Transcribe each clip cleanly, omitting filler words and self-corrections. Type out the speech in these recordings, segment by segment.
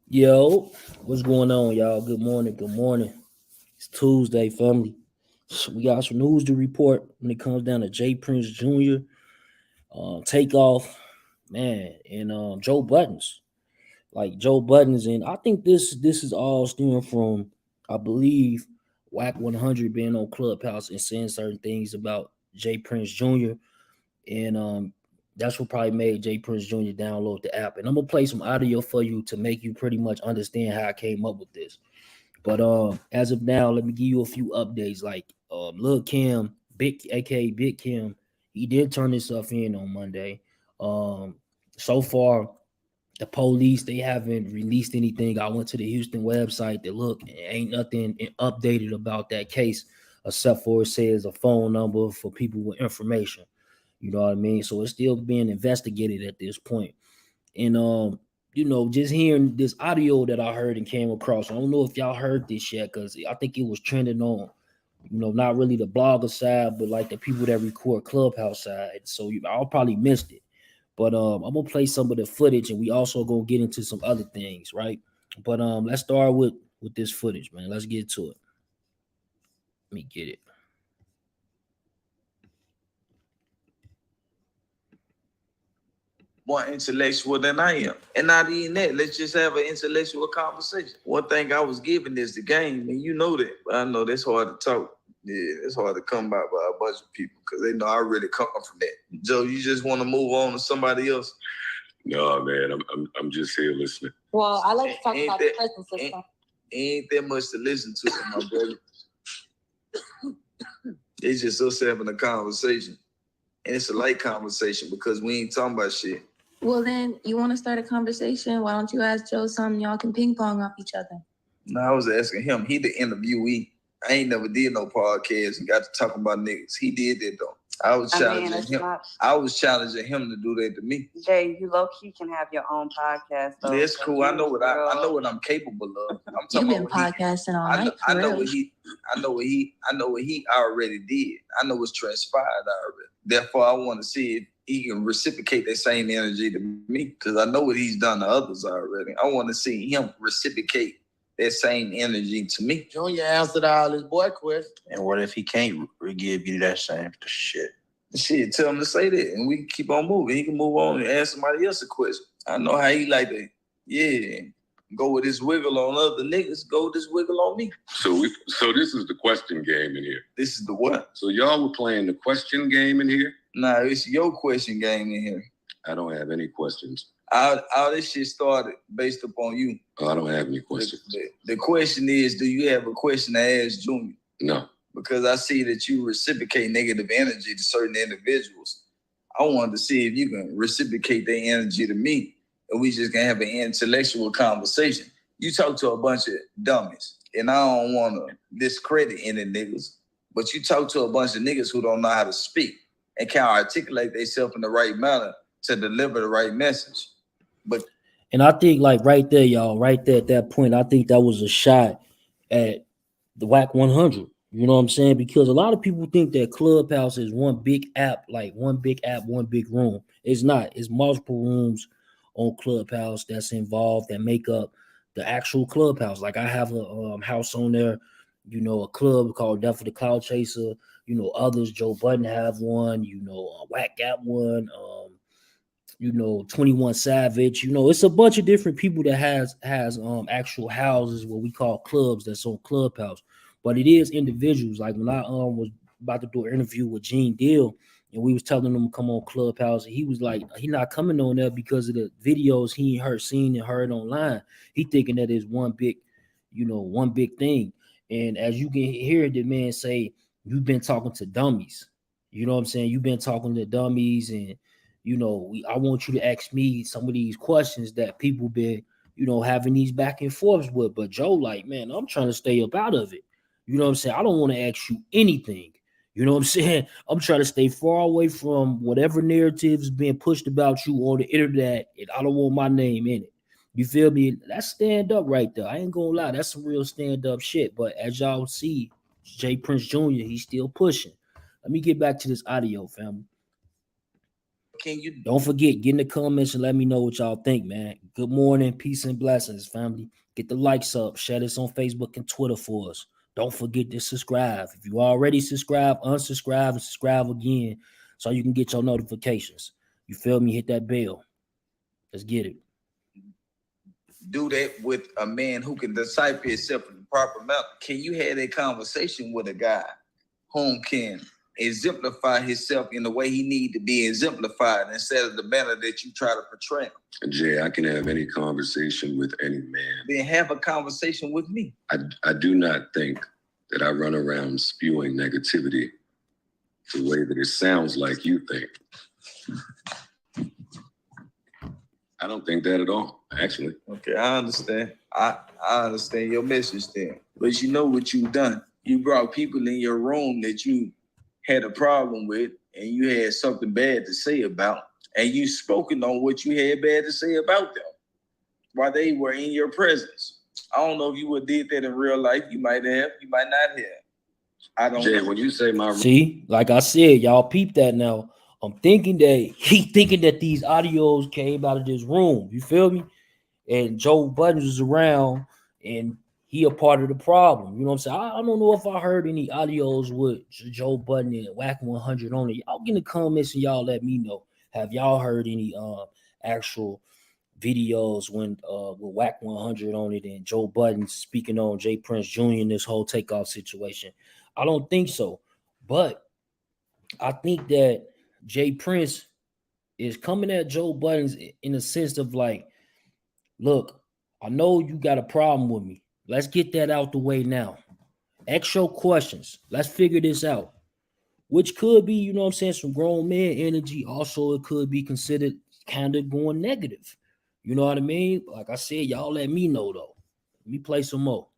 Yo, what's going on, y'all? Good morning. Good morning. It's Tuesday, family. We got some news to report when it comes down to Jay Prince Jr., Takeoff, man, and Joe Buttons. Like Joe Buttons, and I think this is all stemming from, I believe, Wack 100 being on Clubhouse and saying certain things about Jay Prince Jr. And that's what probably made Jay Prince Jr. download the app. And I'm gonna play some audio for you to make you pretty much understand how I came up with this. But as of now, let me give you a few updates. Like Lil Kim, Big aka Big Kim, he did turn his stuff in on Monday. Um, so far, the police they haven't released anything. I went to the Houston website to look, ain't nothing updated about that case except for it says a phone number for people with information. You know what I mean? So it's still being investigated at this point. And just hearing this audio that I heard and came across. I don't know if y'all heard this yet, because I think it was trending on, not really the blogger side, but like the people that record Clubhouse side. So I'll probably missed it. But I'm gonna play some of the footage, and we also gonna get into some other things, right? But let's start with this footage, man. Let's get to it. Let me get it. More intellectual than I am. And not even that, let's just have an intellectual conversation. One thing I was given is the game, and you know that. But I know that's hard to talk. Yeah, it's hard to come by a bunch of people because they know I really come from that. Joe, you just want to move on to somebody else? No, man, I'm just here listening. Well, I like to talk about the prison system. Ain't that much to listen to, my brother. It's just us having a conversation. And it's a light conversation because we ain't talking about shit. Well, then, you want to start a conversation? Why don't you ask Joe something? Y'all can ping pong off each other. No, I was asking him. He the interviewee. I ain't never did no podcast and got to talking about niggas. He did that though. I was challenging him. I was challenging him to do that to me. Jay, you low key can have your own podcast though. That's cool. I know what I'm capable of. I'm talking You've been podcasting all night. I know what he already did. I know what's transpired already. Therefore, I want to see if he can reciprocate that same energy to me because I know what he's done to others already. I want to see him reciprocate that same energy to me. Junior answered all his boy questions. And what if he can't give you that same shit? Shit, tell him to say that and we can keep on moving. He can move on and ask somebody else a question. I know how he like to, go with his wiggle on other niggas, go with this wiggle on me. So this is the question game in here. This is the what? So y'all were playing the question game in here? Nah, it's your question game in here. I don't have any questions. All this shit started based upon you. Oh, I don't have any questions. The question is, do you have a question to ask Junior? No. Because I see that you reciprocate negative energy to certain individuals. I wanted to see if you can reciprocate their energy to me and we just gonna have an intellectual conversation. You talk to a bunch of dummies, and I don't want to discredit any niggas, but you talk to a bunch of niggas who don't know how to speak and can't articulate themselves in the right manner to deliver the right message. And I think like right there, y'all, right there at that point, I think that was a shot at the Wack 100. You know what I'm saying? Because a lot of people think that Clubhouse is one big app, one big room. It's not. It's multiple rooms on Clubhouse that's involved that make up the actual Clubhouse. Like I have a house on there, a club called Death of the Cloud Chaser. Others, Joe Budden have one. Wack got one. 21 Savage. It's a bunch of different people that has actual houses, what we call clubs, that's on Clubhouse. But it is individuals. Like when I was about to do an interview with Gene Deal, and we was telling him to come on Clubhouse, he was like, he not coming on there because of the videos he seen and heard online. He thinking that is one big thing. And as you can hear the man say, you've been talking to dummies. You know what I'm saying? You've been talking to dummies, and I want you to ask me some of these questions that people been, having these back and forths with. But Joe, like, man, I'm trying to stay up out of it. You know what I'm saying? I don't want to ask you anything. You know what I'm saying? I'm trying to stay far away from whatever narratives being pushed about you on the internet, and I don't want my name in it. You feel me? That's stand up right there. I ain't gonna lie. That's some real stand up shit. But as y'all see, Jay Prince Jr., he's still pushing. Let me get back to this audio, family. can you Don't forget, get in the comments and let me know what y'all think, man. Good morning, peace and blessings, family. Get the likes up, share this on Facebook and Twitter for us. Don't forget to subscribe. If you already subscribe, unsubscribe and subscribe again so you can get your notifications. You feel me? Hit that bell. Let's get it. do that with a man who can disciple himself in the proper manner? Can you have a conversation with a guy whom can exemplify himself in the way he need to be exemplified instead of the manner that you try to portray him? Jay, I can have any conversation with any man. Then have a conversation with me. I do not think that I run around spewing negativity the way that it sounds like you think. I don't think that at all, actually. Okay, I understand. I understand your message then. But you know what you've done. You brought people in your room that you had a problem with and you had something bad to say about, and you spoken on what you had bad to say about them while they were in your presence. I don't know if you would have did that in real life. You might have, you might not have. I don't Jay, know. when you say my See, like I said, y'all peep that now. I'm thinking that thinking that these audios came out of this room. You feel me? And Joe Budden was around and he a part of the problem. You know what I'm saying? I don't know if I heard any audios with Joe Budden and Wack 100 on it. Y'all get in the comments and y'all let me know. Have y'all heard any actual videos when with Wack 100 on it and Joe Budden speaking on Jay Prince Jr. in this whole Takeoff situation? I don't think so. But I think that Jay Prince is coming at Joe Budden in a sense of like, look, I know you got a problem with me. Let's get that out the way now. Ask your questions. Let's figure this out. Which could be, you know what I'm saying, some grown man energy. Also, it could be considered kind of going negative. You know what I mean? Like I said, y'all let me know though. Let me play some more.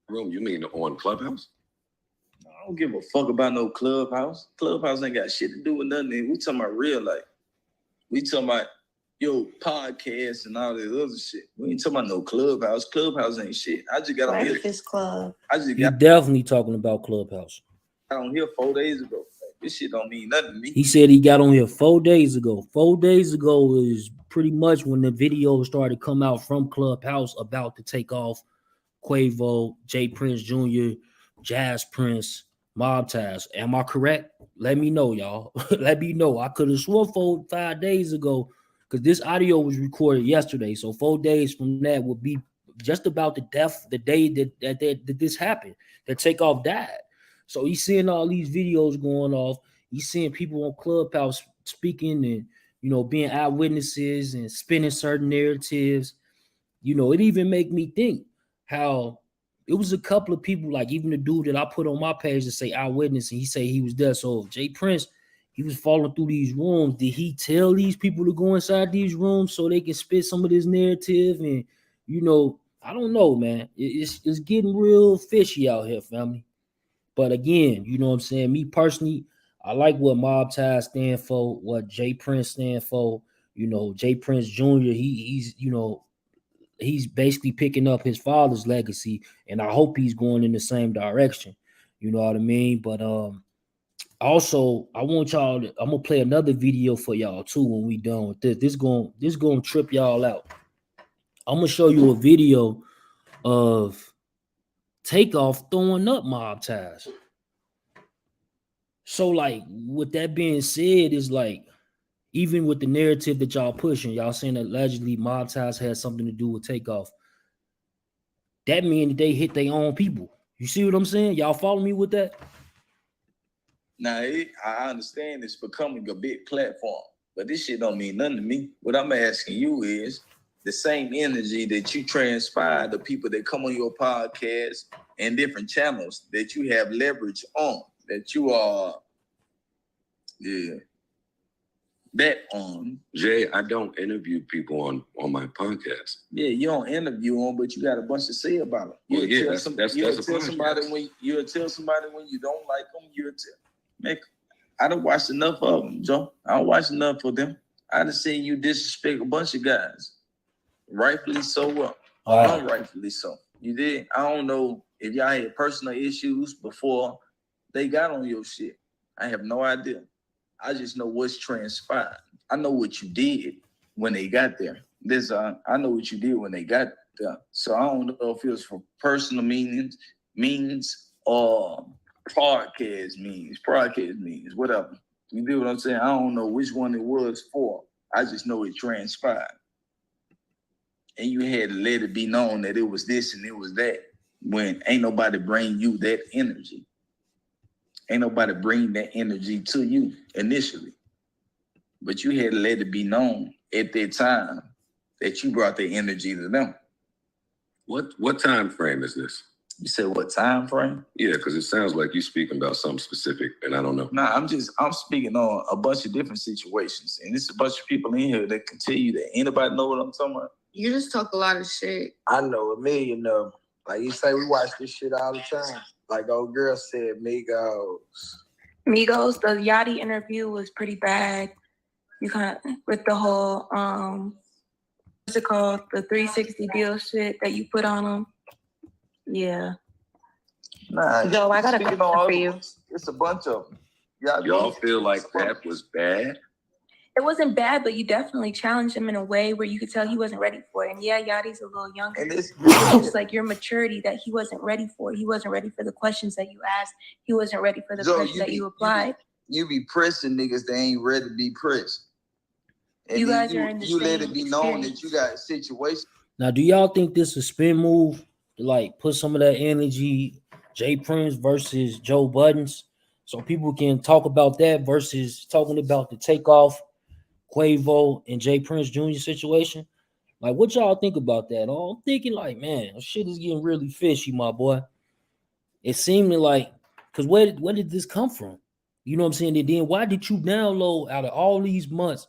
room, you mean on Clubhouse? I don't give a fuck about no Clubhouse. Clubhouse ain't got shit to do with nothing. We talking about real life. We talking about podcasts and all this other shit. We ain't talking about no Clubhouse. Clubhouse ain't shit. I just got on here. Breakfast Club. I just You got definitely talking about Clubhouse. on here 4 days ago. This shit don't mean nothing to me. He said he got on here 4 days ago. 4 days ago is pretty much when the video started to come out from Clubhouse about the Takeoff, Quavo, Jay Prince Jr., Jazz Prince, Mob Ties. Am I correct? Let me know, y'all. Let me know. I could have sworn 5 days ago because this audio was recorded yesterday. So 4 days from that would be just about the day that this happened, that Takeoff died. So he's seeing all these videos going off. He's seeing people on Clubhouse speaking and, you know, being eyewitnesses and spinning certain narratives. You know, it even make me think how it was a couple of people, like even the dude that I put on my page to say eyewitness, and he say he was there. So Jay Prince, he was falling through these rooms. Did he tell these people to go inside these rooms so they can spit some of this narrative? And, you know, I don't know, man. It's getting real fishy out here, family. But again, you know what I'm saying? Me personally, I like what Mob Ties stand for, what Jay Prince stand for. You know, Jay Prince Jr., he's, you know, he's basically picking up his father's legacy, and I hope he's going in the same direction. You know what I mean? But also I want y'all to, I'm gonna play another video for y'all too when we done with this. This gonna trip y'all out. I'm gonna show you a video of Takeoff throwing up Mob Ties. So, like, with that being said, is like, even with the narrative that y'all pushing, y'all saying that allegedly Mob Ties had something to do with Takeoff. That means that they hit their own people. You see what I'm saying? Y'all follow me with that? Now, I understand it's becoming a big platform, but this shit don't mean nothing to me. What I'm asking you is the same energy that you transpire to people that come on your podcast and different channels that you have leverage on, that you are, bet on. Jay, I don't interview people on my podcast. Yeah, you don't interview them, but you got a bunch to say about them. Well, yeah, that's you'll a tell somebody podcast. when you'll tell somebody when you don't like them. I done watched enough of them, Joe. I don't watch enough of them. I done seen you disrespect a bunch of guys, rightfully so. Unrightfully so. You did. I don't know if y'all had personal issues before they got on your shit. I have no idea. I just know what's transpired. I know what you did when they got there. I know what you did when they got there. So I don't know if it was for personal means or podcast means, whatever. You do what I'm saying? I don't know which one it was for. I just know it transpired. And you had to let it be known that it was this and it was that, when ain't nobody bring you that energy. Ain't nobody bring that energy to you initially. But you had to let it be known at that time that you brought the energy to them. What time frame is this? You said what time frame? Yeah, because it sounds like you're speaking about something specific, and I don't know. Nah, I'm speaking on a bunch of different situations. And there's a bunch of people in here that can tell you that. Anybody know what I'm talking about? You just talk a lot of shit. I know a million of them. Like you say, we watch this shit all the time. Like old girl said, Migos. Migos, the Yachty interview was pretty bad. You kind of, with the whole, what's it called? The 360 deal shit that you put on them. Yeah. Nah, Joe, I got a speaking question on for you. It's a bunch of them. Y'all feel like that was bad? It wasn't bad, but you definitely challenged him in a way where you could tell he wasn't ready for it. And yeah, Yachty's a little younger. And it's just like your maturity that he wasn't ready for. He wasn't ready for the questions that you asked. He wasn't ready for the questions that you applied. You be pressing niggas that ain't ready to be pressed. And you guys are in the you same let it be known experience. that you got a situation. Now, do y'all think this is a spin move to like put some of that energy, Jay Prince versus Joe Buttons, so people can talk about that versus talking about the Takeoff, Quavo, and Jay Prince Jr. situation? Like, what y'all think about that? Oh, I'm thinking like, man, shit is getting really fishy, my boy. It seemed like, because where did this come from? You know what I'm saying? And then why did you download out of all these months?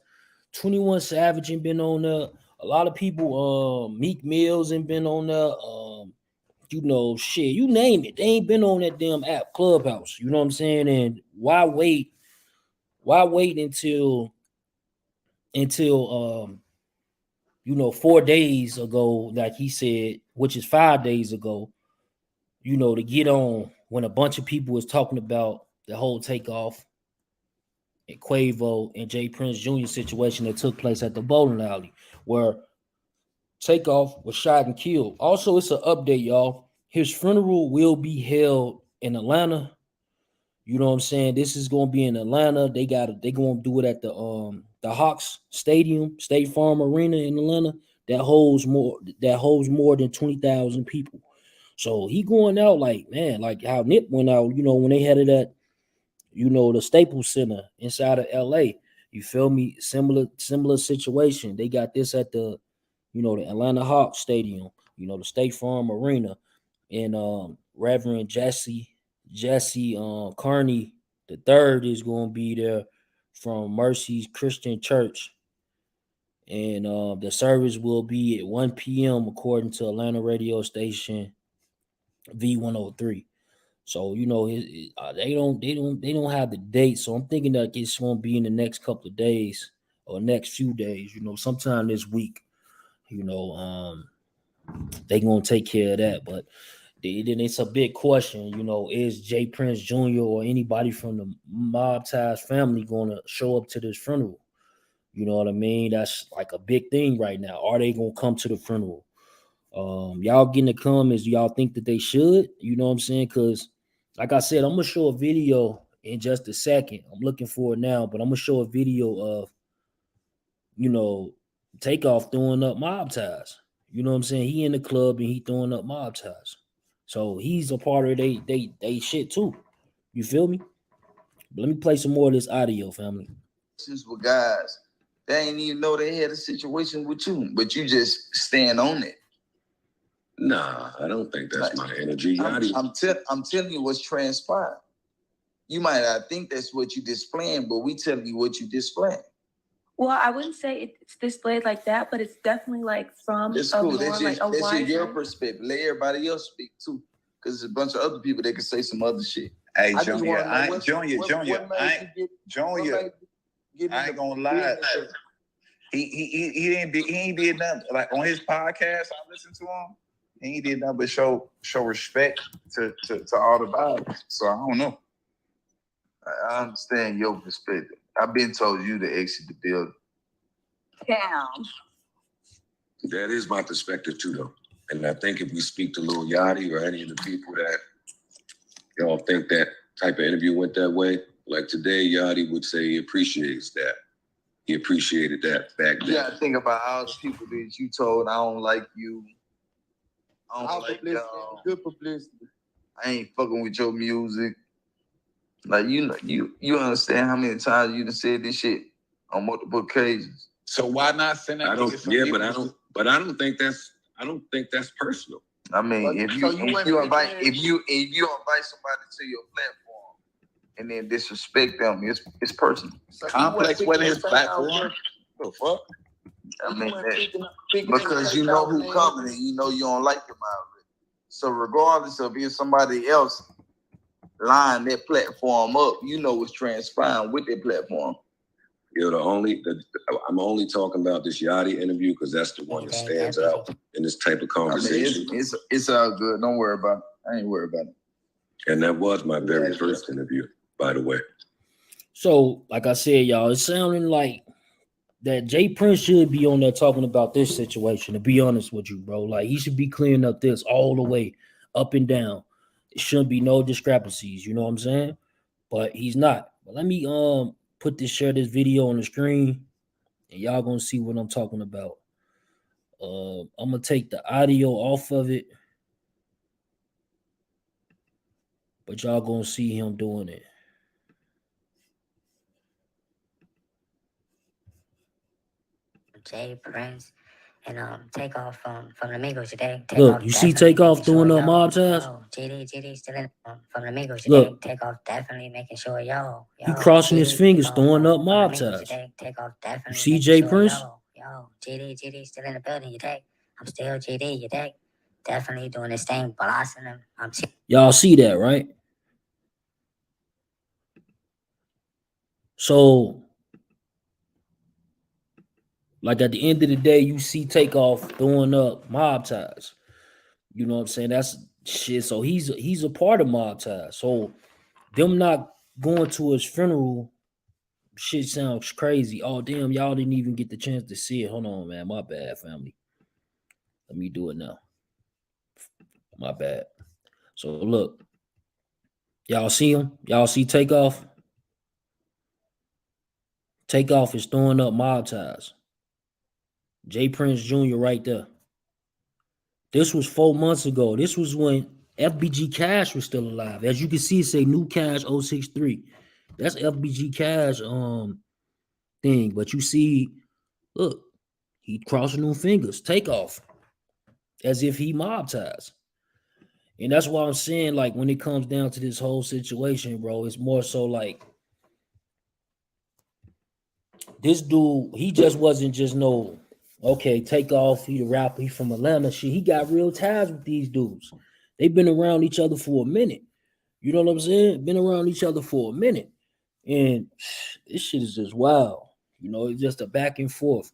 21 Savage ain't been on there. A lot of people, Meek Mills ain't been on there. You know, shit, you name it. They ain't been on that damn app, Clubhouse. You know what I'm saying? And why wait? Why wait until 4 days ago, like he said, which is 5 days ago, to get on when a bunch of people was talking about the whole Takeoff and Quavo and Jay Prince Jr. situation that took place at the bowling alley where Takeoff was shot and killed. Also, it's an update, y'all. His funeral will be held in Atlanta. You know what I'm saying? This is gonna be in Atlanta. They gonna do it at the Hawks Stadium, State Farm Arena in Atlanta. That holds more than 20,000 people. So he going out like, man, like how Nip went out, when they had it at, the Staples Center inside of LA. You feel me? Similar situation. They got this at the, the Atlanta Hawks Stadium, the State Farm Arena. And Reverend Jesse Carney the third is going to be there from Mercy's Christian Church. And the service will be at 1 p.m. according to Atlanta radio station V103. So they don't have the date. So I'm thinking that it's going to be in the next couple of days or next few days. Sometime this week. They going to take care of that. But then it's a big question. Is Jay Prince Jr. or anybody from the Mob Ties family going to show up to this funeral? You know what I mean? That's like a big thing right now. Are they going to come to the funeral? Y'all getting the comments. Do y'all think that they should? You know what I'm saying? Because, like I said, I'm going to show a video in just a second. I'm looking for it now, but I'm going to show a video of, Takeoff throwing up Mob Ties. You know what I'm saying? He in the club and he throwing up Mob Ties. So he's a part of they shit too. You feel me? But let me play some more of this audio, family. With guys, they ain't even know they had a situation with you, but you just stand on it. Nah, I don't think that's my energy. I'm telling you what's transpired. You might not think that's what you displaying, but we telling you what you displaying. Well, I wouldn't say it's displayed like that, but it's definitely like from that's cool. That's your perspective. Let everybody else speak too, because there's a bunch of other people that can say some other shit. Hey, Junior, I ain't gonna lie. He ain't did nothing. Like on his podcast, I listened to him. He ain't did nothing but show respect to all the vibes. So I don't know. I understand your perspective. I've been told you to exit the building. Damn. That is my perspective too, though. And I think if we speak to Lil Yachty or any of the people that y'all think that type of interview went that way, like today, Yachty would say he appreciates that. He appreciated that back then. You gotta think about all the people that you told I don't like you. I don't like y'all. Good publicity. I ain't fucking with your music. Like you understand how many times you done said this shit on multiple occasions. So why not send that? I don't think that's personal. I mean, if you invite somebody to your platform and then disrespect them, it's personal. Complex went his platform. The fuck? I mean, because you know who coming and you know you don't like them already. So regardless of if somebody else line their platform up, you know what's transpiring with their platform. You know, I'm only talking about this Yachty interview because that's the one that stands out in this type of conversation. I mean, it's all good. Don't worry about it. I ain't worried about it. And that was my very first interview, by the way. So, like I said, y'all, it's sounding like that Jay Prince should be on there talking about this situation, to be honest with you, bro. Like, he should be clearing up this all the way, up and down. It shouldn't be no discrepancies, you know what I'm saying? But he's not. But let me share this video on the screen, and y'all gonna see what I'm talking about. I'm gonna take the audio off of it, but y'all gonna see him doing it. Jay Prince and Takeoff from the Migos today. Look, you see Takeoff doing up mob ties? GD still in from the Migos today. Look, Takeoff definitely making sure y'all. He crossing his fingers, throwing up mob ties. Takeoff definitely. You see Jay Prince? GD still in the building. You take. I'm still GD. You take. Definitely doing this thing, blasting him. Y'all see that, right? So, like at the end of the day, you see Takeoff throwing up mob ties. You know what I'm saying? That's shit. So he's a part of mob ties. So them not going to his funeral, shit sounds crazy. Oh damn, y'all didn't even get the chance to see it. Hold on, man. My bad, family. Let me do it now. My bad. So look, y'all see him? Y'all see Takeoff? Takeoff is throwing up mob ties. Jay Prince Jr. right there. This was 4 months ago. This was when FBG Cash was still alive. As you can see, it say New Cash 063. That's FBG Cash thing. But you see, look, he crossing them fingers. Takeoff. As if he mob ties. And that's why I'm saying, like, when it comes down to this whole situation, bro, it's more so like this dude, he just wasn't just no, okay, Takeoff, he the rapper, he from Atlanta. Shit, he got real ties with these dudes. They've been around each other for a minute. You know what I'm saying? Been around each other for a minute. And this shit is just wild. You know, it's just a back and forth.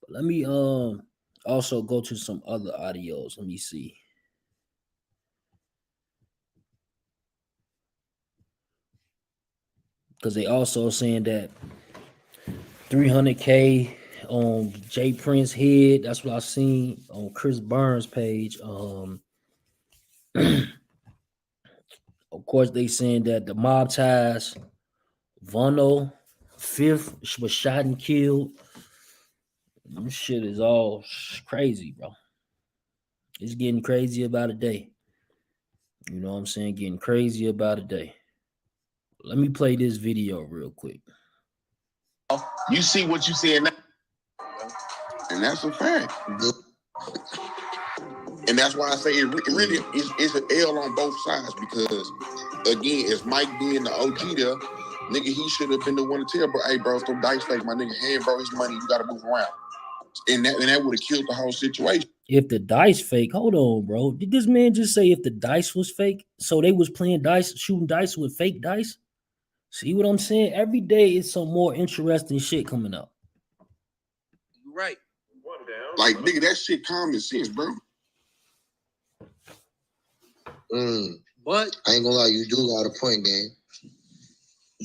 But let me also go to some other audios. Let me see. Because they also saying that 300K on Jay Prince head. That's what I seen on Chris Burns' page. Of course, they saying that the mob ties, Vono, Fifth was shot and killed. This shit is all crazy, bro. It's getting crazy about a day. You know what I'm saying? Getting crazy about a day. Let me play this video real quick. You see what you see now. And that's a fact. And that's why I say it really is an L on both sides because, again, as Mike being the OG there, nigga, he should have been the one to tell, bro, hey, bro, some dice fake, my nigga, hey, bro, his money, you got to move around. And that would have killed the whole situation. If the dice fake, hold on, bro. Did this man just say if the dice was fake? So they was playing dice, shooting dice with fake dice? See what I'm saying? Every day is some more interesting shit coming up. Right. Like, nigga, that shit common sense, bro. But I ain't gonna lie, you do got a point, gang.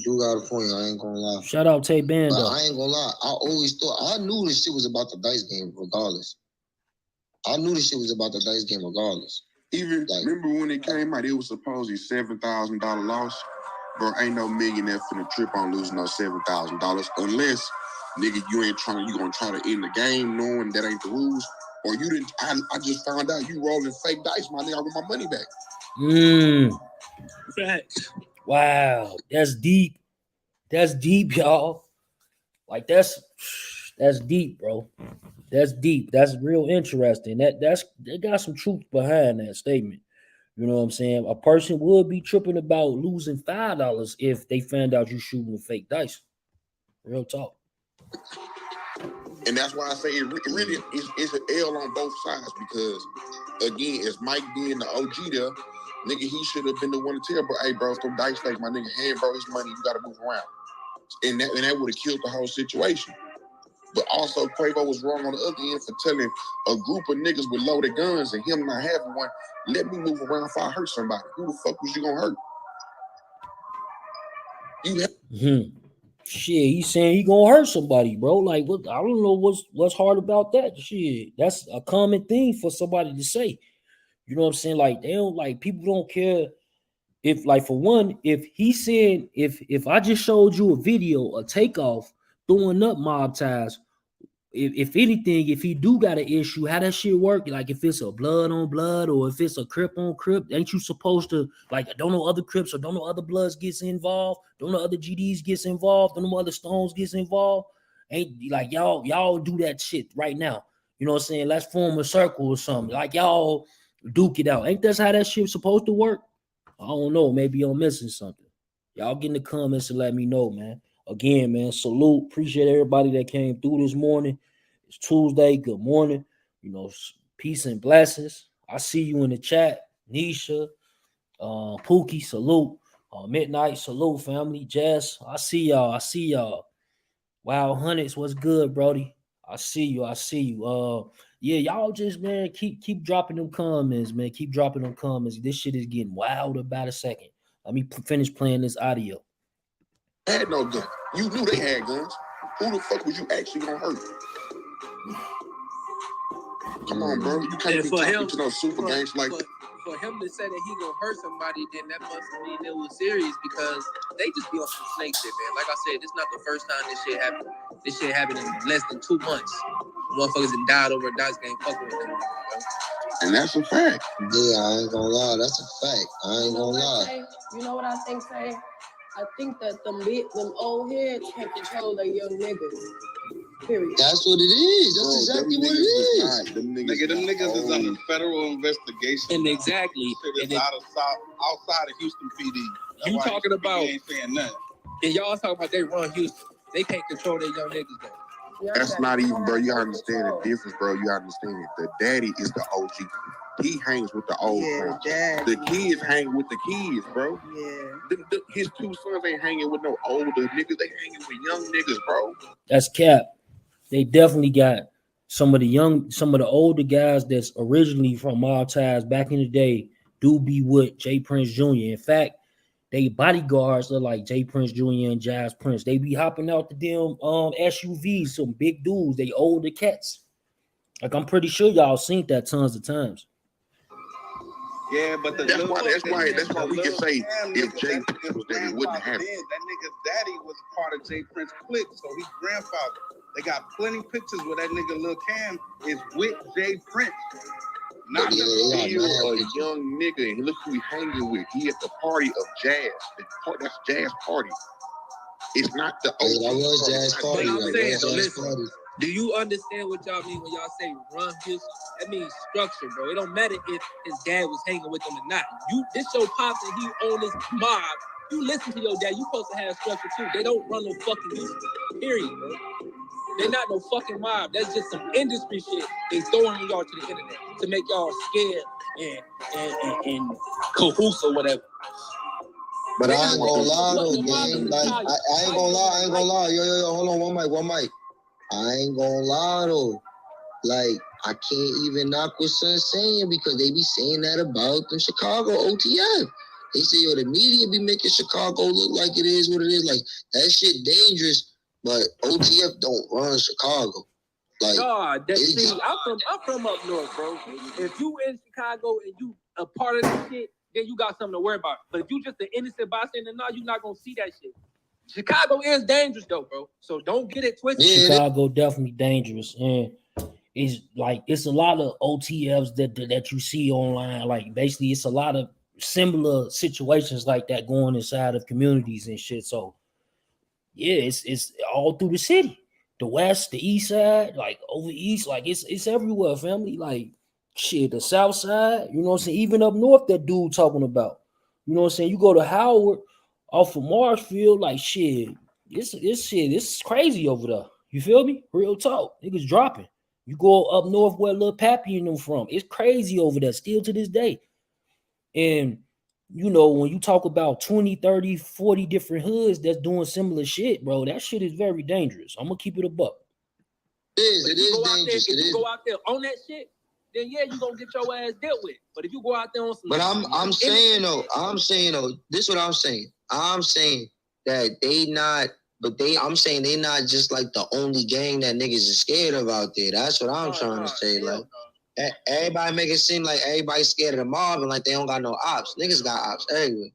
You got a point. I ain't gonna lie. Shout out Tay Bando. But I ain't gonna lie. I always thought I knew this shit was about the dice game regardless. I knew this shit was about the dice game regardless. Even remember when it came out, it was supposedly $7,000 loss. Bro, ain't no millionaire finna trip on losing no $7,000 unless, nigga, you gonna try to end the game knowing that ain't the rules, or you didn't. I just found out you rolling fake dice, my nigga. I want my money back. Facts. Wow, that's deep. That's deep, y'all. Like that's deep, bro. That's deep. That's real interesting. They got some truth behind that statement. You know what I'm saying? A person would be tripping about losing $5 if they found out you shooting fake dice. Real talk. And that's why I say it really is an L on both sides because, again, as Mike being the OG there, nigga, he should have been the one to tell, bro, hey, bro, some dice fake, my nigga, hand, bro, his money, you got to move around. And that would have killed the whole situation. But also, Quavo was wrong on the other end for telling a group of niggas with loaded guns and him not having one, let me move around if I hurt somebody. Who the fuck was you gonna hurt? Shit, he's saying he gonna hurt somebody, bro. Like, what? I don't know what's hard about that. Shit, that's a common thing for somebody to say. You know what I'm saying? Like, they don't like people don't care if, like, for one, if he said if I just showed you a video, a Takeoff throwing up mob ties. If anything, if he do got an issue, how that shit work? Like if it's a blood on blood or if it's a crip on crip, ain't you supposed to like don't know other crips or don't know other bloods gets involved, don't know other GDs gets involved, don't know other Stones gets involved? Ain't like y'all do that shit right now. You know what I'm saying? Let's form a circle or something. Like y'all duke it out. Ain't that how that shit supposed to work? I don't know. Maybe I'm missing something. Y'all get in the comments and let me know, man. Again, man, salute. Appreciate everybody that came through this morning. It's Tuesday. Good morning. You know, peace and blessings. I see you in the chat. Nisha, Pookie, salute. Midnight, salute, family. Jess, I see y'all. I see y'all. Wow, Hundreds, what's good, Brody? I see you. I see you. Yeah, y'all just, man, keep dropping them comments, man. Keep dropping them comments. This shit is getting wild about a second. Let me finish playing this audio. Had no gun. You knew they had guns. Who the fuck was you actually gonna hurt? Come on, bro. You can't be talking to no super gangs like that. For him to say that he gonna hurt somebody, then that must mean it was serious because they just be on some snake shit, man. Like I said, this is not the first time this shit happened. This shit happened in less than 2 months. Motherfuckers that died over a dice game fucking with them, bro. And that's a fact. Yeah, I ain't gonna lie. That's a fact. I ain't gonna lie. You know what I think, Say? I think that them old heads can't control their young niggas. Period. That's what it is. That's exactly what it is. Them niggas is under federal investigation. And exactly. Shit is outside of Houston PD. You talking about? Ain't saying nothing. And y'all talking about they run Houston. They can't control their young niggas though. That's not even, bro. You understand the difference, bro. You understand it. The daddy is the OG. He hangs with the old ones. The kids hang with the kids, bro. Yeah. His 2 sons ain't hanging with no older niggas. They hanging with young niggas, bro. That's cap. They definitely got some of the older guys that's originally from Mob Ties back in the day do be with Jay Prince Jr. In fact, they bodyguards are like Jay Prince Jr. and Jazz Prince. They be hopping out the damn SUVs, some big dudes. They older cats. Like I'm pretty sure y'all seen that tons of times. Yeah, but that's why we can say if Jay Prince was there, it wouldn't happen. That nigga's daddy was part of Jay Prince clique, so he's grandfather. They got plenty pictures where that nigga Lil Cam is with Jay Prince. Not a young nigga, and look who he hanging with. He at the party of Jazz. That's Jazz party. It's not the old. That was Jazz party. But I'm saying, so listen. Do you understand what y'all mean when y'all say run Houston? That means structure, bro. It don't matter if his dad was hanging with him or not. This your pops and he own this mob. You listen to your dad, you supposed to have structure too. They don't run no fucking Houston. Period, bro. They're not no fucking mob. That's just some industry shit they throwing y'all to the internet to make y'all scared and cahoots or whatever. But I ain't gonna lie though, gang. Like I ain't gonna lie. Yo, hold on, one mic. I ain't gonna lie though. Like, I can't even knock what Son's saying because they be saying that about the Chicago OTF. They say, yo, the media be making Chicago look like it is what it is. Like, that shit dangerous, but OTF don't run Chicago. Like, I'm from up north, bro. If you in Chicago and you a part of this shit, then you got something to worry about. But if you just an innocent bystander, no, you're not gonna see that shit. Chicago is dangerous though, bro. So don't get it twisted. Chicago definitely dangerous, and it's a lot of OTFs that you see online. Like basically, it's a lot of similar situations like that going inside of communities and shit. So yeah, it's all through the city, the west, the east side, like over east, like it's everywhere, family. Like shit, the south side, you know what I'm saying? Even up north, that dude talking about, you know what I'm saying? You go to Howard off of Marshfield, like shit, it's crazy over there. You feel me? Real talk, niggas dropping. You go up north where Lil Pappy and them from, it's crazy over there still to this day. And you know, when you talk about 20, 30, 40 different hoods that's doing similar shit, bro, that shit is very dangerous. I'm gonna keep it a buck. It is dangerous. If you go out there on that shit, then yeah, you gonna get your ass dealt with. But if you go out there on some, but I'm saying though, this is what I'm saying. I'm saying that I'm saying they not just like the only gang that niggas is scared of out there. That's what I'm trying to say. Like, everybody make it seem like everybody's scared of the mob and like they don't got no ops. Niggas got ops everywhere.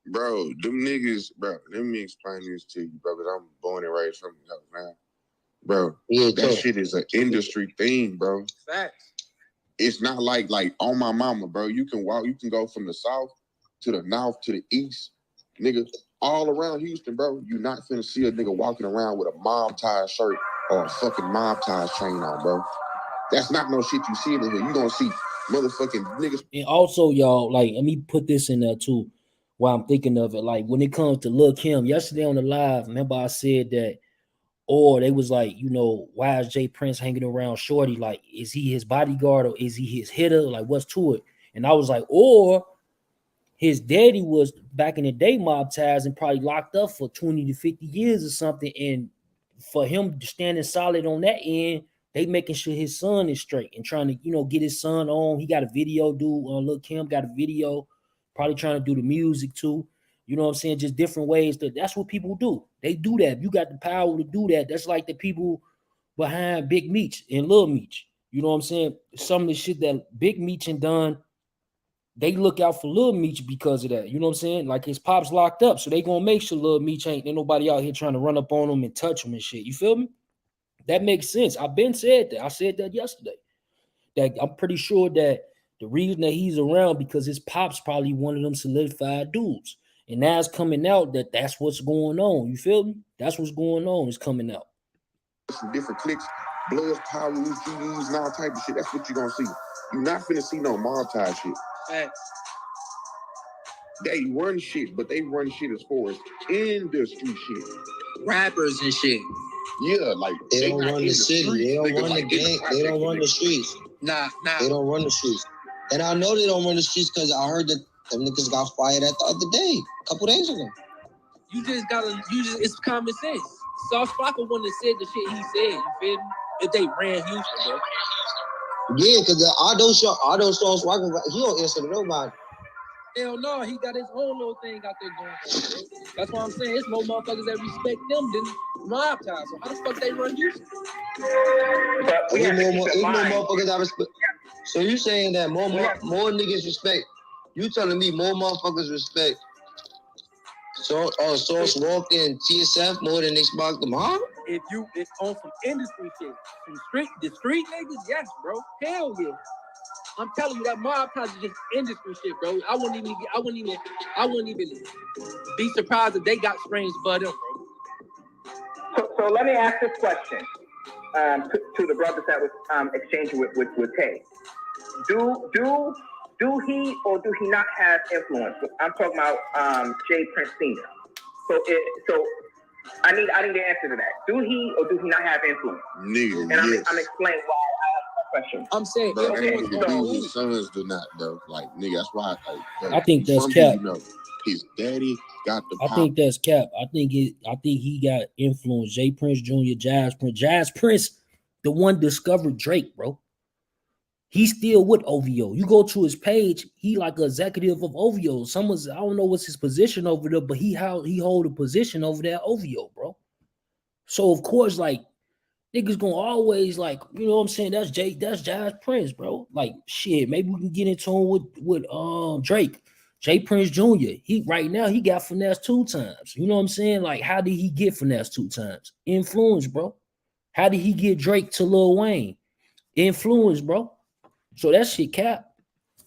Bro, them niggas, bro, let me explain this to you, bro, because I'm born and raised from the house, man. Bro, that shit is an industry thing, bro. Facts. It's not like on my mama, bro. You can go from the south to the north to the east, nigga, all around Houston, bro. You not finna see a nigga walking around with a mob tie shirt or a fucking mob tie chain on, bro. That's not no shit you see in here. You gonna see motherfucking niggas. And also, y'all, like, let me put this in there too while I'm thinking of it. Like, when it comes to Lil Kim, yesterday on the live, remember I said that, or they was like, you know, why is Jay Prince hanging around Shorty? Like, is he his bodyguard or is he his hitter? Like, what's to it? And I was like, or his daddy was back in the day mob ties and probably locked up for 20 to 50 years or something. And for him standing solid on that end, they making sure his son is straight and trying to, you know, get his son on. He got a video, dude. Lil Kim got a video, probably trying to do the music too. You know what I'm saying? Just different ways. That's what people do. They do that. You got the power to do that. That's like the people behind Big Meech and Lil Meech. You know what I'm saying? Some of the shit that Big Meech and done, they look out for Lil Meech because of that. You know what I'm saying? Like his pop's locked up, so they gonna make sure Lil Meech ain't nobody out here trying to run up on him and touch him and shit. You feel me? That makes sense. I've been said that. I said that yesterday. That I'm pretty sure that the reason that he's around because his pop's probably one of them solidified dudes. And now it's coming out that that's what's going on. You feel me? That's what's going on. It's coming out. Some different clicks, Bloods, Power, GDs, and all type of shit. That's what you're gonna see. You're not finna see no mob tie shit. Facts. They run shit, but they run shit as far as industry shit. Rappers and shit. Yeah, like they don't run the city. They don't run the gang. They don't run the streets. Nah. They don't run the streets. And I know they don't run the streets because I heard that them niggas got fired at the other day, a couple days ago. It's common sense. Sauce Flocka wouldn't have said the shit he said, you feel me? If they ran Houston, bro. Yeah, because I don't Sauce Flocka, he don't answer to nobody. Hell no, he got his own little thing out there going on, bro. That's why I'm saying it's more motherfuckers that respect them than mob ties. So how the fuck they run Houston? It's more motherfuckers I respect. So you saying that more niggas respect? You telling me more motherfuckers respect Sauce Walker and TSF more than Xbox the mob? If on some industry shit, the street niggas, yes, bro. Hell yeah. I'm telling you that mob ties is just industry shit, bro. I wouldn't even be surprised if they got strange bud up, bro. So let me ask this question to the brothers that was exchanging with Tay. Do he or do he not have influence? I'm talking about Jay Prince Sr. So I need the answer to that. Do he or do he not have influence? Nigga, and I'm explaining why I asked that question. I'm saying his sons do not though. Like nigga, that's why. I think that's cap. His daddy got the. I think that's cap. I think he got influence. Jay Prince Jr., Jazz Prince, the one discovered Drake, bro. He's still with OVO. You go to his page, he like an executive of OVO. Someone's, I don't know what's his position over there, but he hold a position over there at OVO, bro. So of course, like, niggas gonna always, like, you know what I'm saying? That's Jazz Prince, bro. Like, shit, maybe we can get into him with Drake. Jay Prince Jr. He right now he got finessed 2 times. You know what I'm saying? Like, how did he get finessed 2 times? Influence, bro. How did he get Drake to Lil Wayne? Influence, bro. So that shit cap.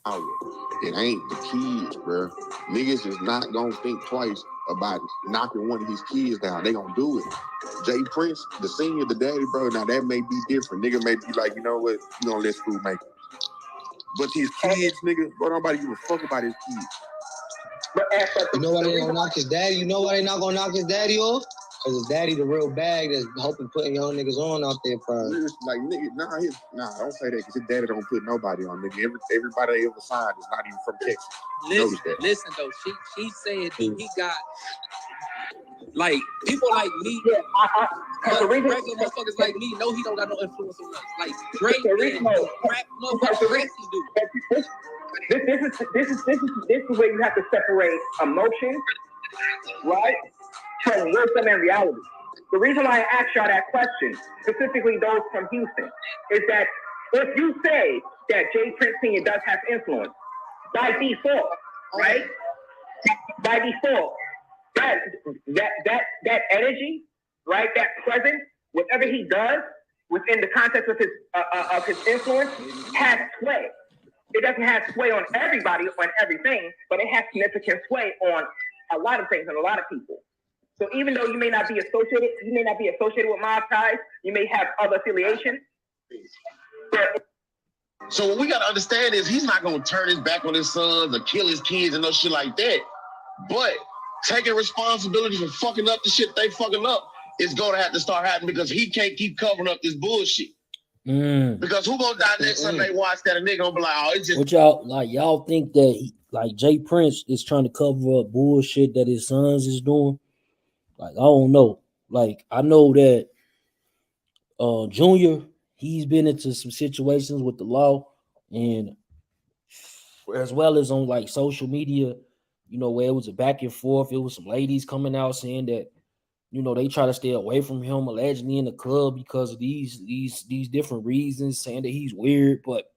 It ain't the kids, bro. Niggas is not gonna think twice about knocking one of his kids down. They gonna do it. Jay Prince, the senior, the daddy, bro, now that may be different. Nigga may be like, you know what, you gonna let school make it. But his kids, nigga, bro, nobody give a fuck about his kids. You know why they gonna knock his daddy? You know why they not gonna knock his daddy off? Cause his daddy the real bag that's helping putting young niggas on out there, probably. Like, nigga, don't say that, cause his daddy don't put nobody on, nigga. Everybody they ever signed is not even from Texas. Listen though, she said he got like people like me, regular motherfuckers like me know he don't got no influence on us. Like Drake and rap motherfuckers actually do. This is where you have to separate emotion, right, from wisdom and reality. The reason why I asked y'all that question, specifically those from Houston, is that if you say that Jay Prince Sr. does have influence, by default, right? By default, that energy, right? That presence, whatever he does within the context of his influence, has sway. It doesn't have sway on everybody, on everything, but it has significant sway on a lot of things and a lot of people. So even though you may not be associated with mob ties, you may have other affiliations. So what we gotta understand is he's not gonna turn his back on his sons or kill his kids and no shit like that. But taking responsibility for fucking up the shit they fucking up is gonna have to start happening because he can't keep covering up this bullshit. Because who gonna die next Sunday watch that a nigga gonna be like, oh, it's just What y'all think that like Jay Prince is trying to cover up bullshit that his sons is doing? Like, I don't know. Like, I know that Junior, he's been into some situations with the law, and as well as on like social media, you know, where it was a back and forth. It was some ladies coming out saying that, you know, they try to stay away from him allegedly in the club because of these different reasons, saying that he's weird. But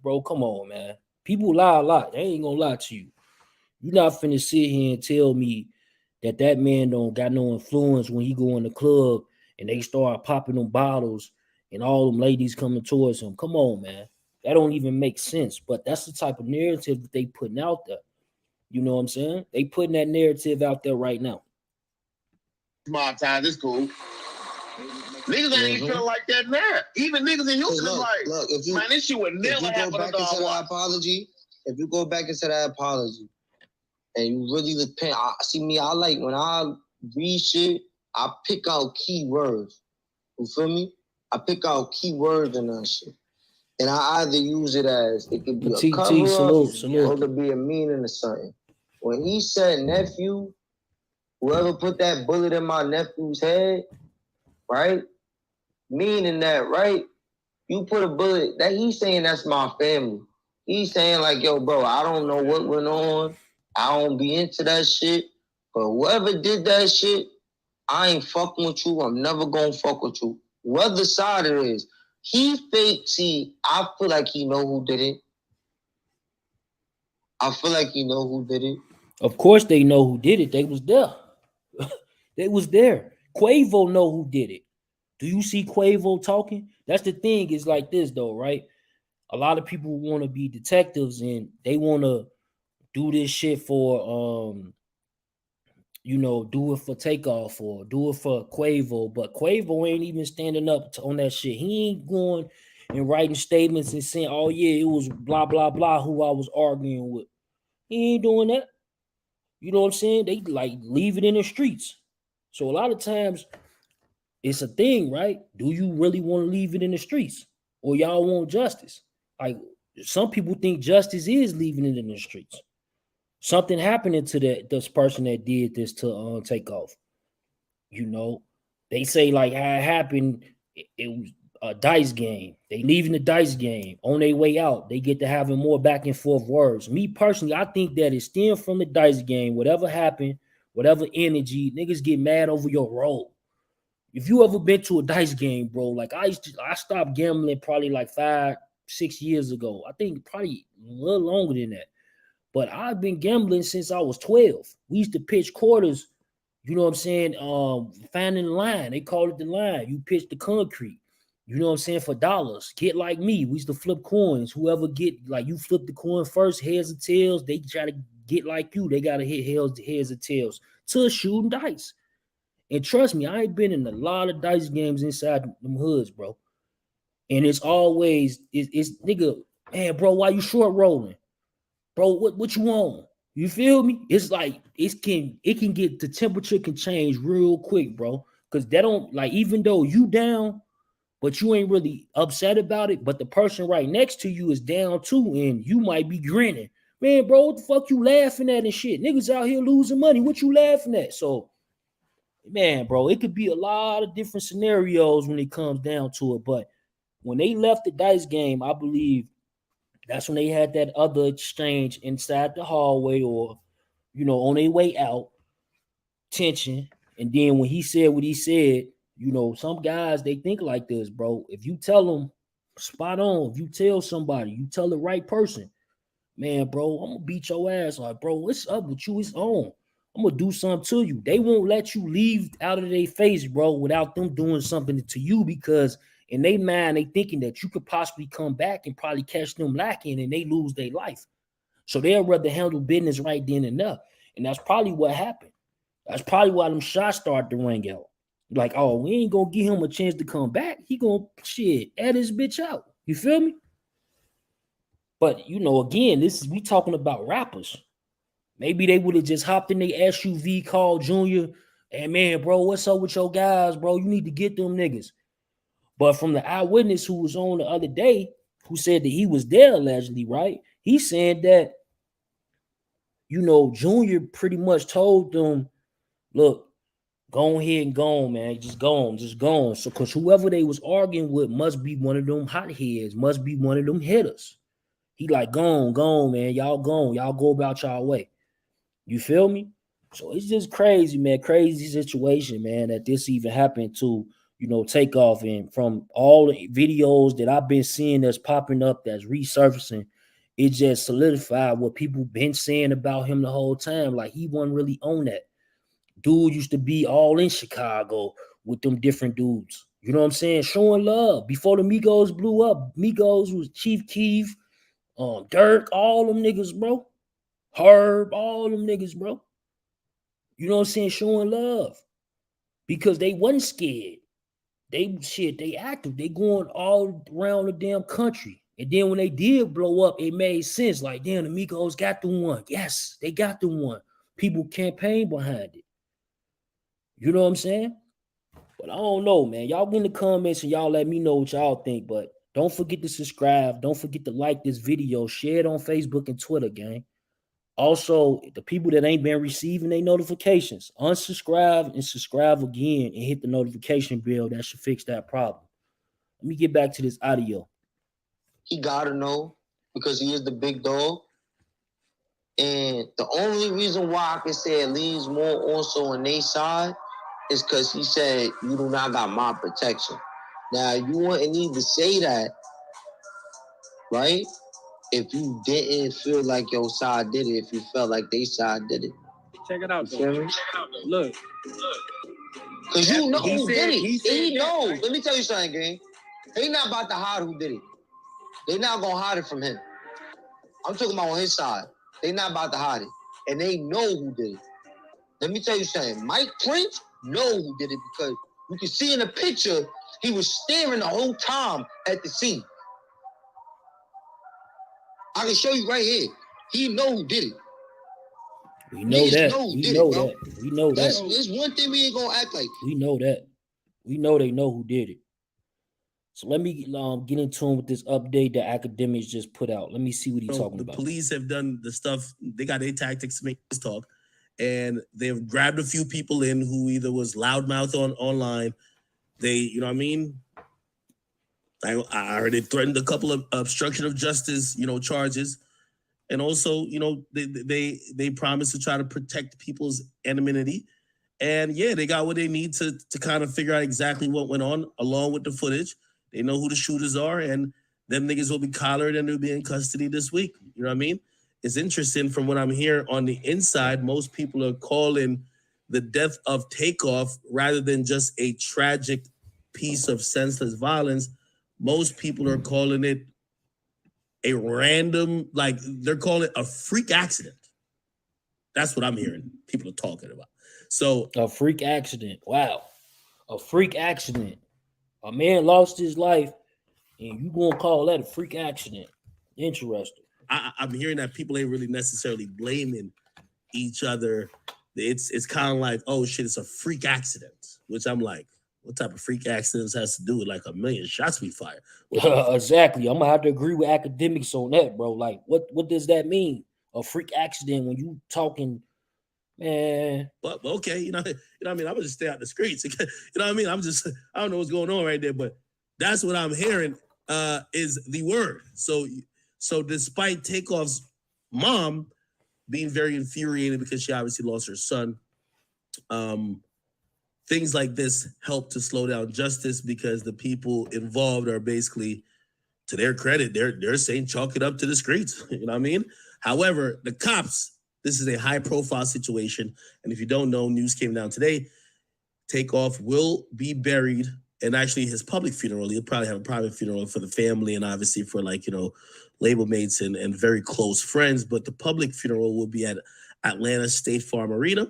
bro, come on, man. People lie a lot. They ain't gonna lie to you. You're not finna sit here and tell me that man don't got no influence when he go in the club and they start popping them bottles and all them ladies coming towards him. Come on, man. That don't even make sense. But that's the type of narrative that they putting out there. You know what I'm saying? They putting that narrative out there right now. mob ties, it's cool. Niggas ain't even feeling like that now. Even niggas in Houston is like, if you, man, this shit would never happen. If you go back into that apology and you really repent, I like when I read shit, I pick out key words. You feel me? I pick out key words in that shit. And I either use it as, it could be a cover up, or it could be a meaning or something. When he said nephew, whoever put that bullet in my nephew's head, right? Meaning that, right? You put a bullet, that he's saying that's my family. He's saying like, yo, bro, I don't know what went on. I don't be into that shit. But whoever did that shit, I ain't fucking with you. I'm never gonna fuck with you. Whether side it is. He fake, see, I feel like he know who did it. I feel like he know who did it. Of course they know who did it. They was there. They was there. Quavo know who did it. Do you see Quavo talking? That's the thing. It's like this though, right? A lot of people want to be detectives and they want to do this shit for you know, do it for Takeoff or do it for Quavo, but Quavo ain't even standing up on that shit. He ain't going and writing statements and saying, oh yeah, it was blah blah blah who I was arguing with. He ain't doing that. You know what I'm saying? They like leave it in the streets. So a lot of times it's a thing, right? Do you really want to leave it in the streets? Or y'all want justice? Like some people think justice is leaving it in the streets. Something happening to this person that did this to Takeoff. You know, they say like how it happened. It was a dice game. They leaving the dice game. On their way out, they get to having more back and forth words. Me personally, I think that it stemmed from the dice game. Whatever happened, whatever energy, niggas get mad over your role. If you ever been to a dice game, bro, like I stopped gambling probably like 5-6 years ago. I think probably a little longer than that. But I've been gambling since I was 12. We used to pitch quarters, you know what I'm saying? Finding the line. They call it the line. You pitch the concrete. You know what I'm saying? For dollars. Get like me. We used to flip coins. Whoever get, like, you flip the coin first, heads or tails, they try to get like you. They got to hit heads or tails to shooting dice. And trust me, I ain't been in a lot of dice games inside them hoods, bro. And it's always, it's nigga, man, bro, why you short rolling? Bro, what you want? You feel me? It's like it can get, the temperature can change real quick, bro. Cause they don't, like, even though you down, but you ain't really upset about it, but the person right next to you is down too, and you might be grinning. Man, bro, what the fuck you laughing at and shit? Niggas out here losing money. What you laughing at? So, man, bro, it could be a lot of different scenarios when it comes down to it. But when they left the dice game, I believe that's when they had that other exchange inside the hallway, or, you know, on their way out, tension. And then when he said what he said, you know, some guys, they think like this, bro. If you tell them spot on, if you tell somebody, you tell the right person, man, bro, I'm gonna beat your ass. Like, bro, what's up with you? It's on. I'm gonna do something to you. They won't let you leave out of their face, bro, without them doing something to you, because in their mind, they thinking that you could possibly come back and probably catch them lacking and they lose their life. So they'll rather handle business right then and there. And that's probably what happened. That's probably why them shots started to ring out. Like, oh, we ain't gonna give him a chance to come back. He gonna add his bitch out. You feel me? But, you know, again, we talking about rappers. Maybe they would have just hopped in their SUV, called Junior, and, man, bro, what's up with your guys, bro? You need to get them niggas. But from the eyewitness who was on the other day, who said that he was there allegedly, right? He's saying that, you know, Junior pretty much told them, look, go ahead and go on, man. Just go on. So, because whoever they was arguing with must be one of them hotheads, must be one of them hitters. He like, go on, man. Y'all go about y'all way. You feel me? So it's just crazy, man. Crazy situation, man, that this even happened to, you know, Takeoff. And from all the videos that I've been seeing that's popping up, that's resurfacing, it just solidified what people been saying about him the whole time. Like, he wasn't really on that. Dude used to be all in Chicago with them different dudes. You know what I'm saying? Showing love. Before the Migos blew up, Migos was Chief Keef, Dirk, all them niggas, bro. Herb, all them niggas, bro. You know what I'm saying? Showing love. Because they wasn't scared. They active. They going all around the damn country. And then when they did blow up, it made sense. Like, damn, the Migos got the one. Yes, they got the one. People campaign behind it. You know what I'm saying? But I don't know, man. Y'all get in the comments and y'all let me know what y'all think. But don't forget to subscribe. Don't forget to like this video. Share it on Facebook and Twitter, gang. Also, the people that ain't been receiving their notifications, unsubscribe and subscribe again and hit the notification bell. That should fix that problem. Let me get back to this audio. He gotta know, because he is the big dog. And the only reason why I can say it leans more also on their side is because he said, you do not got my protection. Now, you wouldn't need to say that, right? If you didn't feel like your side did it, if you felt like they side did it. Check it out, You though. feel me? Look. Because you know He who said- did it. he said He that, knows. right? Let me tell you something, gang. They not about to hide who did it. They not going to hide it from him. I'm talking about on his side. They not about to hide it. And they know who did it. Let me tell you something. Mike Prince know who did it, because you can see in the picture, he was staring the whole time at the scene. I can show you right here. He know who did it. We know that. We know that. That's one thing we ain't gonna act like. We know that. We know they know who did it. So let me get in tune with this update that Akademiks just put out. Let me see what he's talking about. The police have done the stuff. They got their tactics to make this talk. And they've grabbed a few people in who either was loudmouth online. They, you know what I mean? I heard they threatened a couple of obstruction of justice, charges. And also, they promised to try to protect people's anonymity. And yeah, they got what they need to kind of figure out exactly what went on along with the footage. They know who the shooters are, and them niggas will be collared and they'll be in custody this week. You know what I mean? It's interesting from what I'm hearing on the inside, most people are calling the death of Takeoff rather than just a tragic piece of senseless violence. Most people are calling it a random, like they're calling it a freak accident. That's what I'm hearing people are talking about. So a freak accident. Wow. A freak accident. A man lost his life and you gonna call that a freak accident. Interesting. I'm hearing that people ain't really necessarily blaming each other. It's kind of like, oh shit, it's a freak accident, which I'm like, what type of freak accidents has to do with like a million shots be fired? Exactly. I'm gonna have to agree with Akademiks on that, bro. Like, what does that mean? A freak accident when you talking, man. But okay, you know what I mean? I'm gonna just stay out the streets. You know what I mean? I don't know what's going on right there, but that's what I'm hearing is the word. So despite Takeoff's mom being very infuriated because she obviously lost her son, things like this help to slow down justice because the people involved are basically, to their credit, they're saying chalk it up to the streets. You know what I mean? However, the cops, this is a high-profile situation, and if you don't know, news came down today. Takeoff will be buried, and actually his public funeral, he'll probably have a private funeral for the family and obviously for label mates and very close friends, but the public funeral will be at Atlanta State Farm Arena.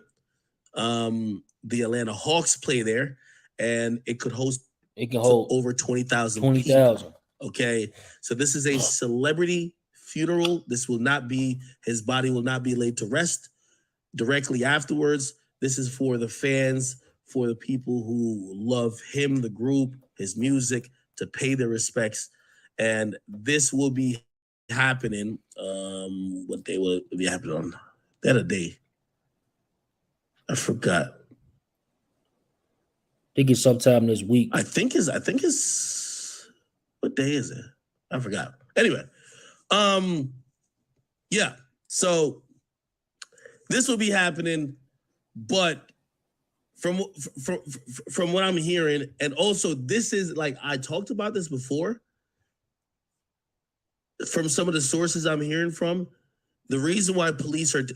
The Atlanta Hawks play there, and it can hold over 20,000 people. Okay, so this is a celebrity funeral. His body will not be laid to rest directly afterwards. This is for the fans, for the people who love him, the group, his music, to pay their respects. And this will be happening. What day will it be happening on? That a day? I forgot. I think it's sometime this week. I think it's what day is it? I forgot. Anyway, yeah. So this will be happening, but from what I'm hearing, and also this is like I talked about this before. From some of the sources I'm hearing from, the reason why police are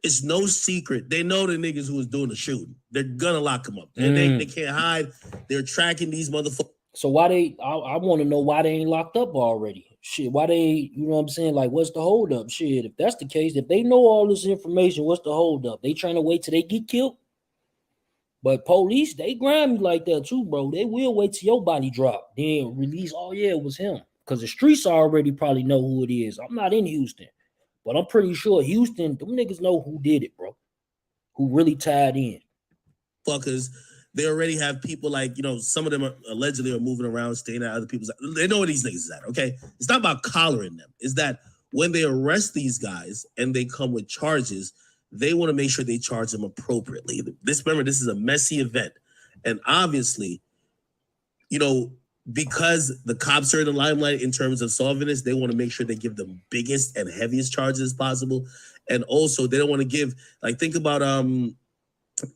it's no secret. They know the niggas who was doing the shooting. They're gonna lock them up. They can't hide. They're tracking these motherfuckers. So why they? I want to know why they ain't locked up already. Shit, why they? You know what I'm saying? Like, what's the holdup? Shit, if that's the case, if they know all this information, what's the holdup? They trying to wait till they get killed? But police, they grimy like that too, bro. They will wait till your body drop, then release. Oh yeah, it was him. Because the streets already probably know who it is. I'm not in Houston, but I'm pretty sure Houston, them niggas know who did it, bro. Who really tied in. Fuckers, they already have people some of them are allegedly moving around, staying at other people's. They know where these niggas is at, okay? It's not about collaring them. It's that when they arrest these guys and they come with charges, they want to make sure they charge them appropriately. Remember, this is a messy event. And obviously, because the cops are in the limelight in terms of solving this, they want to make sure they give the biggest and heaviest charges possible. And also, they don't want to give, think about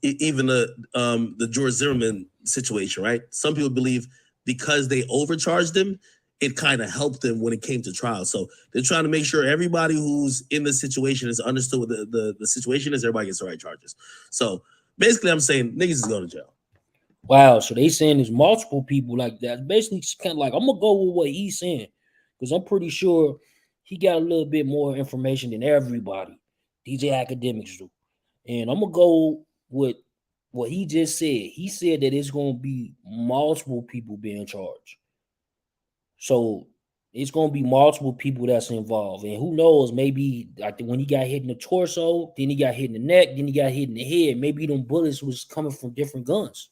even the George Zimmerman situation, right? Some people believe because they overcharged them, it kind of helped them when it came to trial. So they're trying to make sure everybody who's in this situation is understood what the situation is. Everybody gets the right charges. So basically, I'm saying niggas is going to jail. Wow, so they saying there's multiple people like that. Basically, kind of like, I'm gonna go with what he's saying because I'm pretty sure he got a little bit more information than everybody. DJ Akademiks do, and I'm gonna go with what he just said. He said that it's gonna be multiple people being charged. So it's gonna be multiple people that's involved, and who knows? Maybe like when he got hit in the torso, then he got hit in the neck, then he got hit in the head. Maybe them bullets was coming from different guns.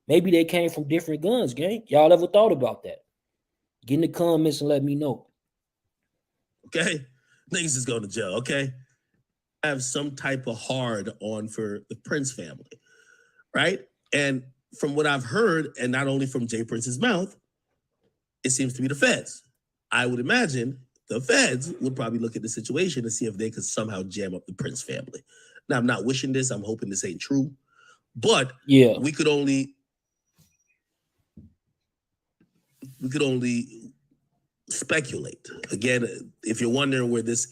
Maybe they came from different guns, gang. Y'all ever thought about that? Get in the comments and let me know. Okay? Niggas is going to jail, okay? Have some type of hard on for the Prince family, right? And from what I've heard, and not only from Jay Prince's mouth, it seems to be the feds. I would imagine the feds would probably look at the situation and see if they could somehow jam up the Prince family. Now, I'm not wishing this. I'm hoping this ain't true. But we could only speculate. Again, if you're wondering where this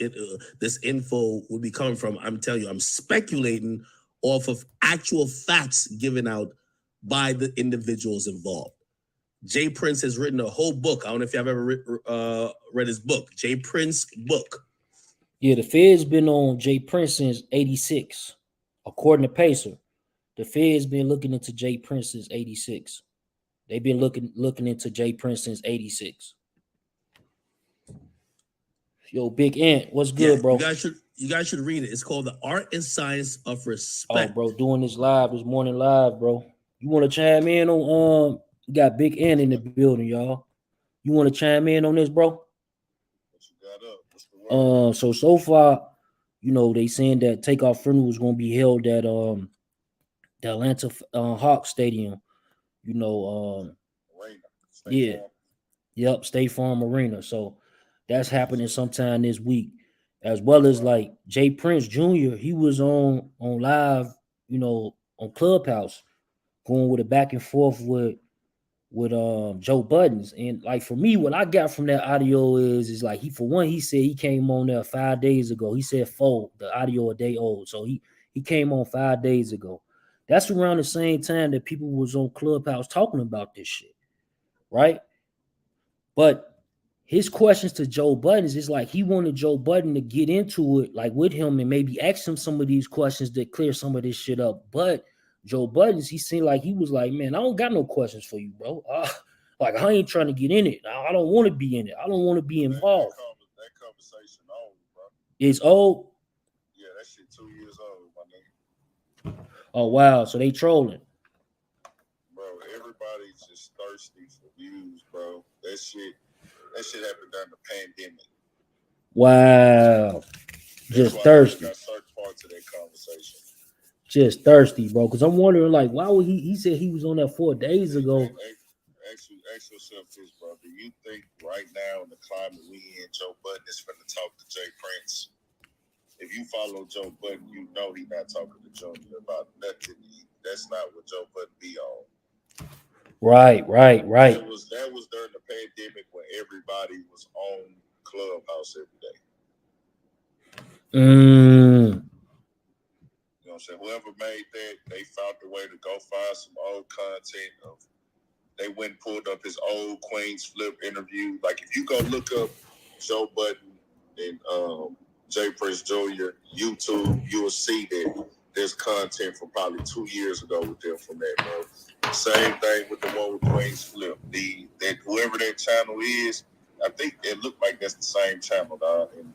info would be coming from, I'm telling you, I'm speculating off of actual facts given out by the individuals involved. Jay Prince has written a whole book. I don't know if y'all ever read his book, Jay Prince book. Yeah, the Fed's been on Jay Prince since '86, according to Pacer. The Fed's been looking into Jay Prince since '86. They've been looking into Jay Prince since '86. Yo, Big Ant, what's good, bro? You guys should read it. It's called The Art and Science of Respect. Oh, bro, doing this morning live, bro. You want to chime in on you got Big Ant in the building, y'all. You want to chime in on this, bro? So far, you know, they saying that Takeoff funeral was gonna be held at the Atlanta Hawks Stadium. You know, State Farm Arena. So that's happening sometime this week, as well as like Jay Prince Jr. He was on live, you know, on Clubhouse, going with a back and forth with Joe Buttons. And like for me, what I got from that audio is like he said he came on there 5 days ago. He said the audio a day old. So he came on 5 days ago. That's around the same time that people was on Clubhouse talking about this shit, right? But his questions to Joe Buttons is like he wanted Joe Budden to get into it like with him and maybe ask him some of these questions that clear some of this shit up. But Joe Buttons, he seemed like he was like, man, I don't got no questions for you, bro. Like I ain't trying to get in it. I don't want to be in it. I don't want to be involved. That conversation old, bro. It's old. Yeah, that shit 2 years old, my nigga. Oh wow, so they trolling. Bro, everybody's just thirsty for views, bro. That shit happened during the pandemic. Wow. Just thirsty. Got certain parts of that conversation. Just thirsty, bro. Because I'm wondering, like, why would he said he was on there 4 days ago. Ask yourself this, bro. Do you think right now in the climate we in, Joe Budden is finna talk to Jay Prince? If you follow Joe Budden, you know he not talking to Junior about nothing. That's not what Joe Budden be on. Right. That was during the pandemic when everybody was on Clubhouse every day. You know what I'm saying? Whoever made that, they found a way to go find some old content of. They went and pulled up his old Queen's Flip interview. Like if you go look up Joe Budden and Jay Prince Jr. YouTube, you will see that there's content from probably 2 years ago with them from that, bro. Same thing with the one with Queen's Flip. That whoever that channel is, I think it looked like that's the same channel, dog. And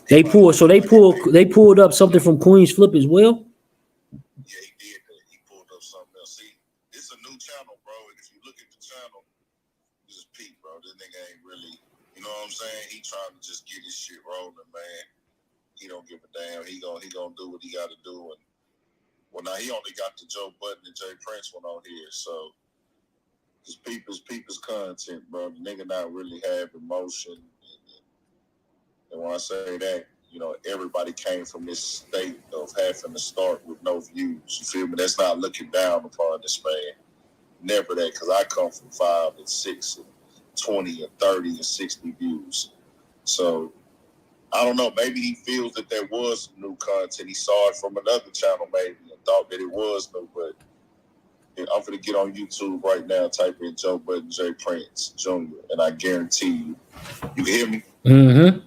they pulled up something from Queen's Flip as well. Yeah, he did that. He pulled up something else. See, it's a new channel, bro. And if you look at the channel, this is Pete, bro. This nigga ain't really, you know what I'm saying? He trying to just get his shit rolling, man. He don't give a damn. He gonna do what he got to do. And well, now he only got the Joe Budden and Jay Prince one on here, so it's people's content, bro. The nigga not really have emotion. And when I say that, you know, everybody came from this state of having to start with no views. You feel me? That's not looking down upon this man. Never that, because I come from 5 and 6 and 20 and 30 and 60 views. So I don't know. Maybe he feels that there was new content. He saw it from another channel, maybe, and thought that it was new. But I'm going to get on YouTube right now, type in Joe Budden, Jay Prince Jr., and I guarantee you, you can hear me? Mm-hmm.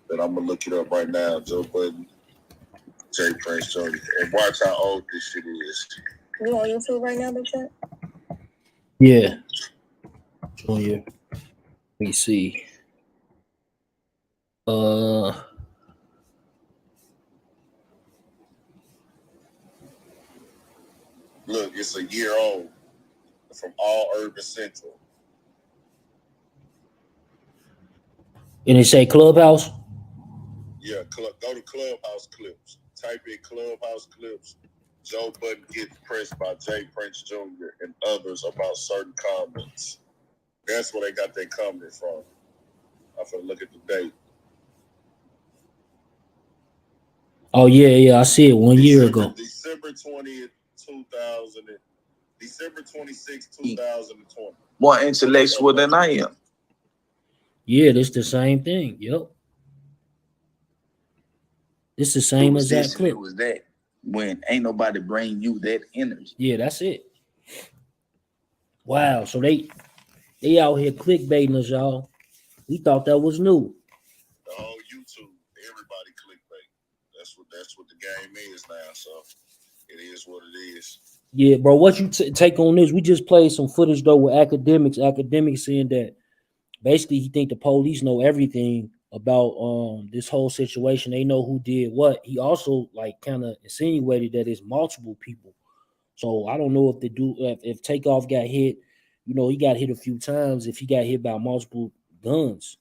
But I'm going to look it up right now, Joe Budden, Jay Prince Jr., and watch how old this shit is. You on YouTube right now, Big Chat? Yeah. Junior. Let me see. Look, it's a year old from All Urban Central. And it say Clubhouse? Yeah, go to Clubhouse clips. Type in Clubhouse clips. Joe Budden gets pressed by Jay Prince Jr. and others about certain comments. That's where they got that comment from. I'm finna look at the date. Oh yeah, I see it 1 year ago. December 20th, 2000. December 26th, 2020. More intellectual than I am. Yeah, this the same thing. Yep. It's the same exact clip. It was that when ain't nobody bring you that energy. Yeah, that's it. Wow. So they out here clickbaiting us, y'all. We thought that was new. Oh, YouTube, everybody clickbait. That's what the game is now. So it is what it is. Yeah, bro. What you take on this? We just played some footage though with Akademiks. Akademiks saying that basically he think the police know everything about this whole situation. They know who did what. He also like kind of insinuated that it's multiple people. So I don't know if if Takeoff got hit, you know, he got hit a few times. If he got hit by multiple guns,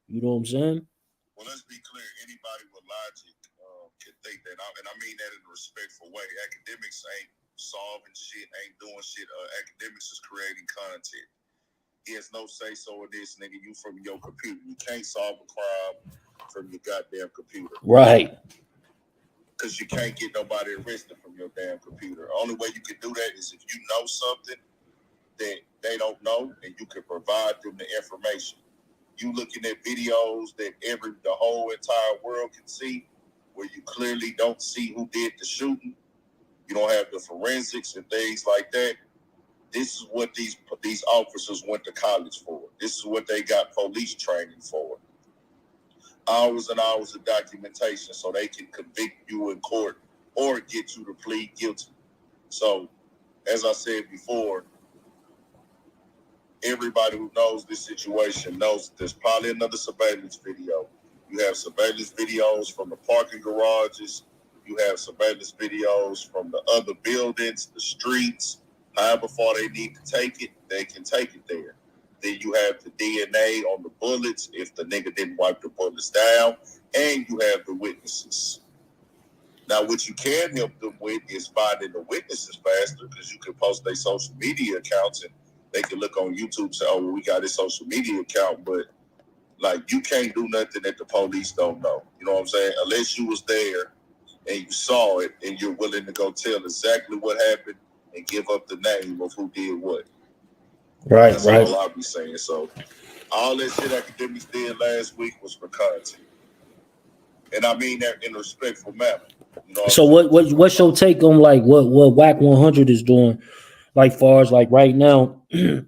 you know what I'm saying? Well, let's be clear. Anybody with logic can think that, and I mean that in a respectful way. Akademiks ain't solving shit, ain't doing shit. Akademiks is creating content. He has no say so in this, nigga. You from your computer. You can't solve a crime from your goddamn computer. Right. Because you can't get nobody arrested from your damn computer. The only way you can do that is if you know something that they don't know, and you can provide them the information. You looking at videos that the whole entire world can see, where you clearly don't see who did the shooting. You don't have the forensics and things like that. This is what these officers went to college for. This is what they got police training for. Hours and hours of documentation so they can convict you in court or get you to plead guilty. So, as I said before, everybody who knows this situation knows that there's probably another surveillance video. You have surveillance videos from the parking garages. You have surveillance videos from the other buildings, the streets. However far they need to take it, they can take it there. Then you have the DNA on the bullets if the nigga didn't wipe the bullets down, and you have the witnesses. Now, what you can help them with is finding the witnesses faster, because you can post their social media accounts and they can look on YouTube and say, oh, well, we got this social media account, but like you can't do nothing that the police don't know. You know what I'm saying? Unless you was there and you saw it and you're willing to go tell exactly what happened and give up the name of who did what. Right, That's right. all I'll be saying. So all that shit Akademiks did last week was for content. And I mean that in a respectful manner. You know So what's your take on like what Wack 100 is doing, like far as like right now? You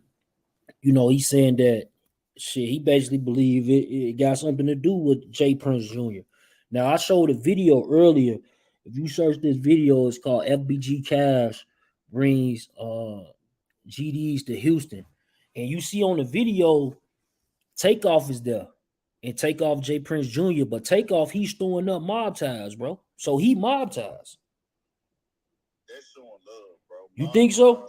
know, he's saying that shit. He basically believe it got something to do with J Prince Jr. Now I showed a video earlier. If you search this video, it's called FBG Cash brings GDs to Houston, and you see on the video, Takeoff is there. And Takeoff J Prince Jr., but Takeoff, he's throwing up mob ties, bro. So he mob ties. That's showing love, bro. You think so?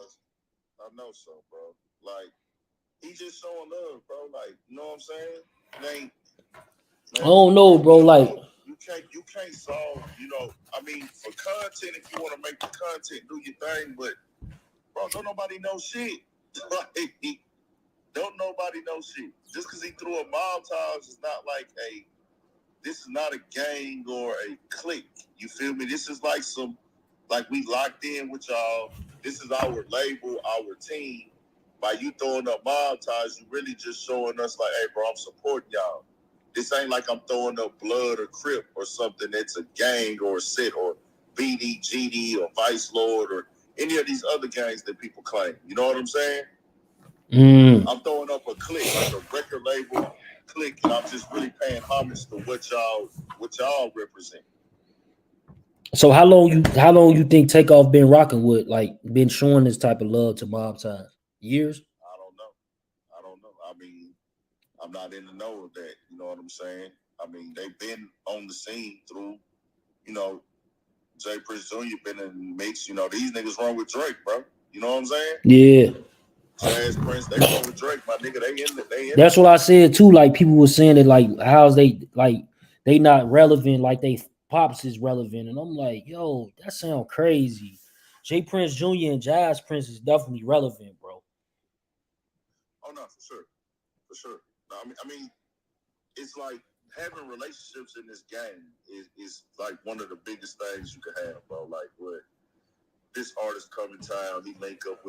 I know so, bro. Like, he just showing love, bro. Like, you know what I'm saying? I don't know, bro. Like, you can't solve, you know, I mean, for content, if you want to make the content, do your thing, but bro, don't nobody know shit. Like, don't nobody know shit. Just because he threw a mob ties is not like this is not a gang or a clique. You feel me? This is like we locked in with y'all. This is our label, our team. By you throwing up mob ties, you really just showing us like, hey, bro, I'm supporting y'all. This ain't like I'm throwing up Blood or Crip or something that's a gang or a set or BD, GD or Vice Lord or any of these other gangs that people claim. You know what I'm saying? I'm throwing up a clique, like a record label clique, and I'm just really paying homage to what y'all represent. so how long you think Takeoff been rocking with, like, been showing this type of love to mob ties? Years? I don't know. I mean, I'm not in the know of that. You know what I'm saying? I mean, they've been on the scene through, you know, J Prince Jr. been in the mix. You know, these niggas run with Drake, bro. You know what I'm saying? Yeah. Jazz Prince, they run with Drake, my nigga. They in That's what I said too. Like, people were saying that, like, how's they not relevant, like they pops is relevant. And I'm like, yo, that sound crazy. J Prince Jr. and Jazz Prince is definitely relevant, bro. Oh no, for sure. No, I mean, it's like having relationships in this game is like one of the biggest things you can have, bro. Like what this artist come in town, he link up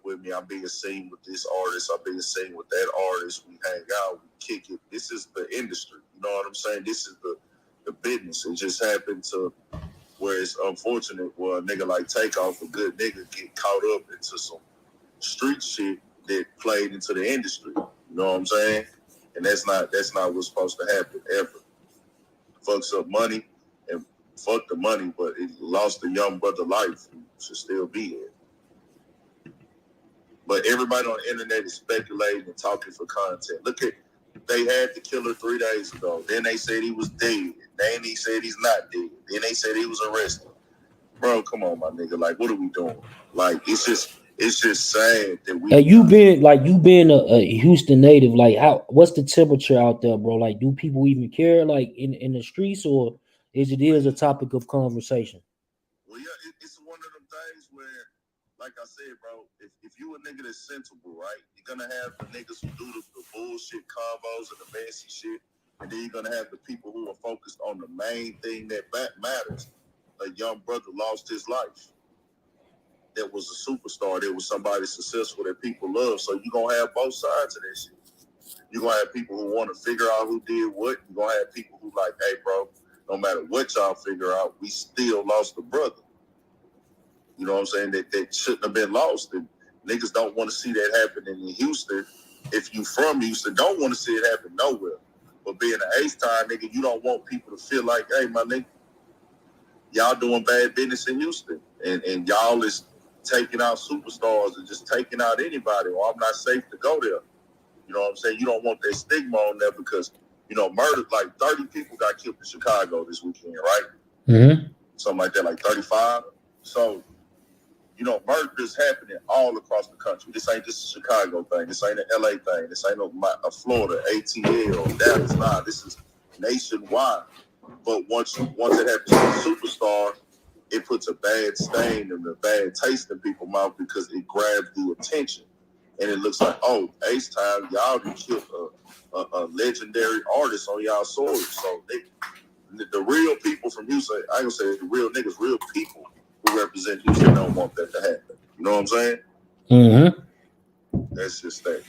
with me. I'm being seen with this artist, I'm being seen with that artist. We hang out, we kick it. This is the industry. You know what I'm saying? This is the business. It just happened to where it's unfortunate where a nigga like Takeoff, a good nigga, get caught up into some street shit that played into the industry. You know what I'm saying? And that's not what's supposed to happen ever. Fucks up money and fuck the money, but it lost a young brother life who should still be here. But everybody on the internet is speculating and talking for content. Look at, they had the killer 3 days ago. Then they said he was dead. Then he said he's not dead. Then they said he was arrested. Bro, come on, my nigga. Like, what are we doing? Like, it's just sad that we. You been a Houston native. Like, what's the temperature out there, bro? Like, do people even care, like in the streets, or is it a topic of conversation? Well, yeah, it's one of them things where, like I said, bro, if you a nigga that's sensible, right, you're gonna have the niggas who do the bullshit combos and the messy shit, and then you're gonna have the people who are focused on the main thing that matters. A young brother lost his life. That was a superstar. That was somebody successful that people love. So you're gonna have both sides of that shit. You're gonna have people who want to figure out who did what. You're gonna have people who like, hey, bro, no matter what y'all figure out, we still lost a brother. You know what I'm saying? That shouldn't have been lost. And niggas don't want to see that happening in Houston. If you from Houston, don't want to see it happen nowhere. But being an H-Town nigga, you don't want people to feel like, hey, my nigga, y'all doing bad business in Houston. And y'all is taking out superstars and just taking out anybody, or I'm not safe to go there. You know what I'm saying? You don't want that stigma on there because, you know, murder, like 30 people got killed in Chicago this weekend, right? Mm-hmm. Something like that, like 35. So, you know, murder is happening all across the country. This ain't just a Chicago thing. This ain't an LA thing. This ain't a Florida, ATL, or Dallas. Nah, this is nationwide. But once it happens to a superstar, it puts a bad stain and a bad taste in people's mouth because it grabs the attention. And it looks like, oh, H-Town, y'all done killed a legendary artist on y'all soil. So the real people from Houston, I ain't gonna say the real niggas, real people who represent Houston don't want that to happen. You know what I'm saying? Mm-hmm. That's just that.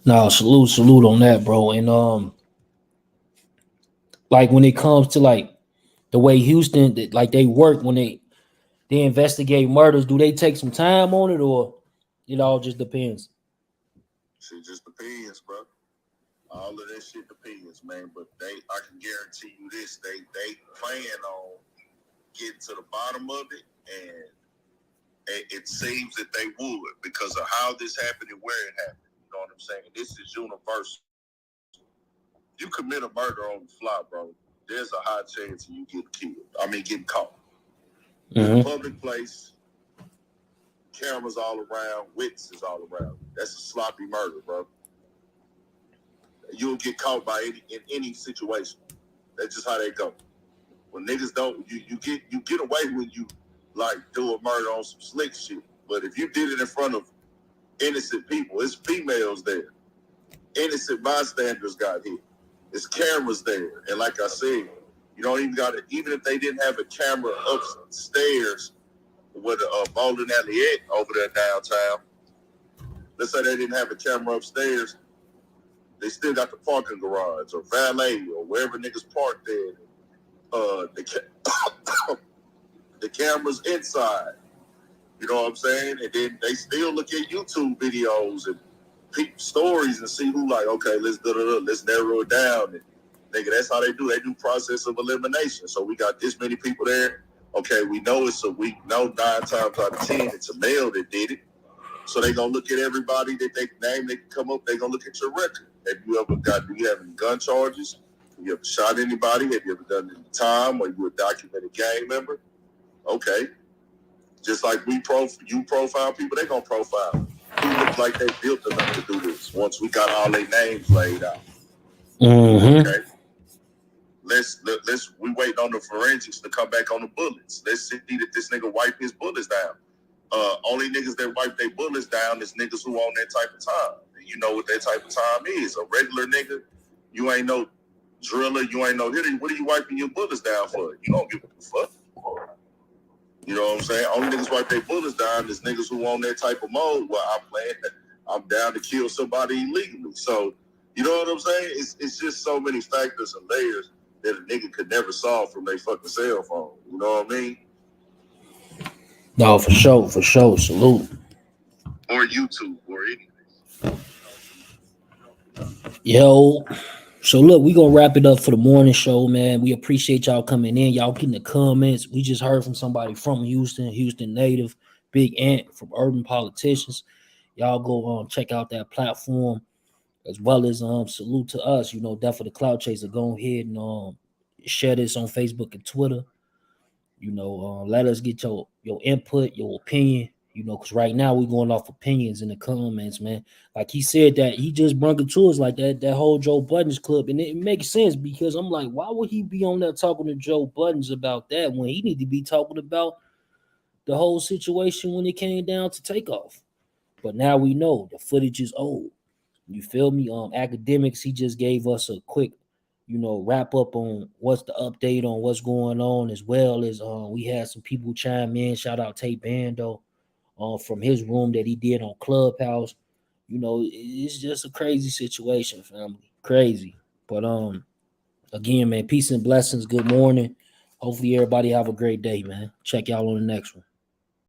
No, salute on that, bro. And like when it comes to like the way Houston, like they work when they investigate murders, do they take some time on it, or it all just depends? Shit just depends, bro. All of that shit depends, man. But I can guarantee you this: they plan on getting to the bottom of it, and it seems that they would because of how this happened and where it happened. You know what I'm saying? This is universal. You commit a murder on the fly, bro, there's a high chance of you getting caught. Mm-hmm. In a public place, cameras all around, witnesses all around. That's a sloppy murder, bro. You'll get caught in any situation. That's just how they go. When niggas don't, you get away when you like do a murder on some slick shit. But if you did it in front of innocent people, it's females there. Innocent bystanders got hit. There's cameras there. And like I said, you don't even got to, even if they didn't have a camera upstairs with a bowling alley over there downtown, let's say they didn't have a camera upstairs, they still got the parking garage or valet or wherever niggas parked there. The cameras inside. You know what I'm saying? And then they still look at YouTube videos and stories and see who like, okay, let's narrow it down. And nigga, that's how they do. They do process of elimination. So we got this many people there. Okay, we know 9 times out of 10 it's a male that did it. So they gonna look at everybody that they name, they can come up, they gonna look at your record. Do you have any gun charges? Have you ever shot anybody? Have you ever done any time? Are you a documented gang member? Okay. Just like you profile people, they gonna profile who look like they built enough to do this once we got all their names laid out. Mm-hmm. Okay. We wait on the forensics to come back on the bullets. Let's see that this nigga wipe his bullets down. Only niggas that wipe their bullets down is niggas who on that type of time. And you know what that type of time is. A regular nigga, you ain't no driller, you ain't no hitter. What are you wiping your bullets down for? You don't give a fuck. You know what I'm saying? Only niggas wipe their bullets down is niggas who on that type of mode where I'm down to kill somebody illegally. So, you know what I'm saying? It's just so many factors and layers that a nigga could never solve from their fucking cell phone. You know what I mean? No, for sure. Salute. Or YouTube or anything. Yo. So look, we gonna wrap it up for the morning show, man. We appreciate y'all coming in. Y'all getting the comments. We just heard from somebody from Houston native, Big Ant from Urban Politicians. Y'all go check out that platform, as well as salute to us. You know, Death for the Cloud Chaser. Go ahead and share this on Facebook and Twitter. You know, let us get your input, your opinion. You know, because right now we're going off opinions in the comments, man. Like he said that he just brung it to us like that whole Joe Budden's clip. And it makes sense because I'm like, why would he be on there talking to Joe Buttons about that when he need to be talking about the whole situation when it came down to Takeoff? But now we know the footage is old. You feel me? Akademiks, he just gave us a quick, you know, wrap up on what's the update on what's going on, as well as we had some people chime in. Shout out Tate Bando from his room that he did on Clubhouse. You know, it's just a crazy situation, family. Crazy. But again, man, peace and blessings. Good morning. Hopefully everybody have a great day, man. Check y'all on the next one.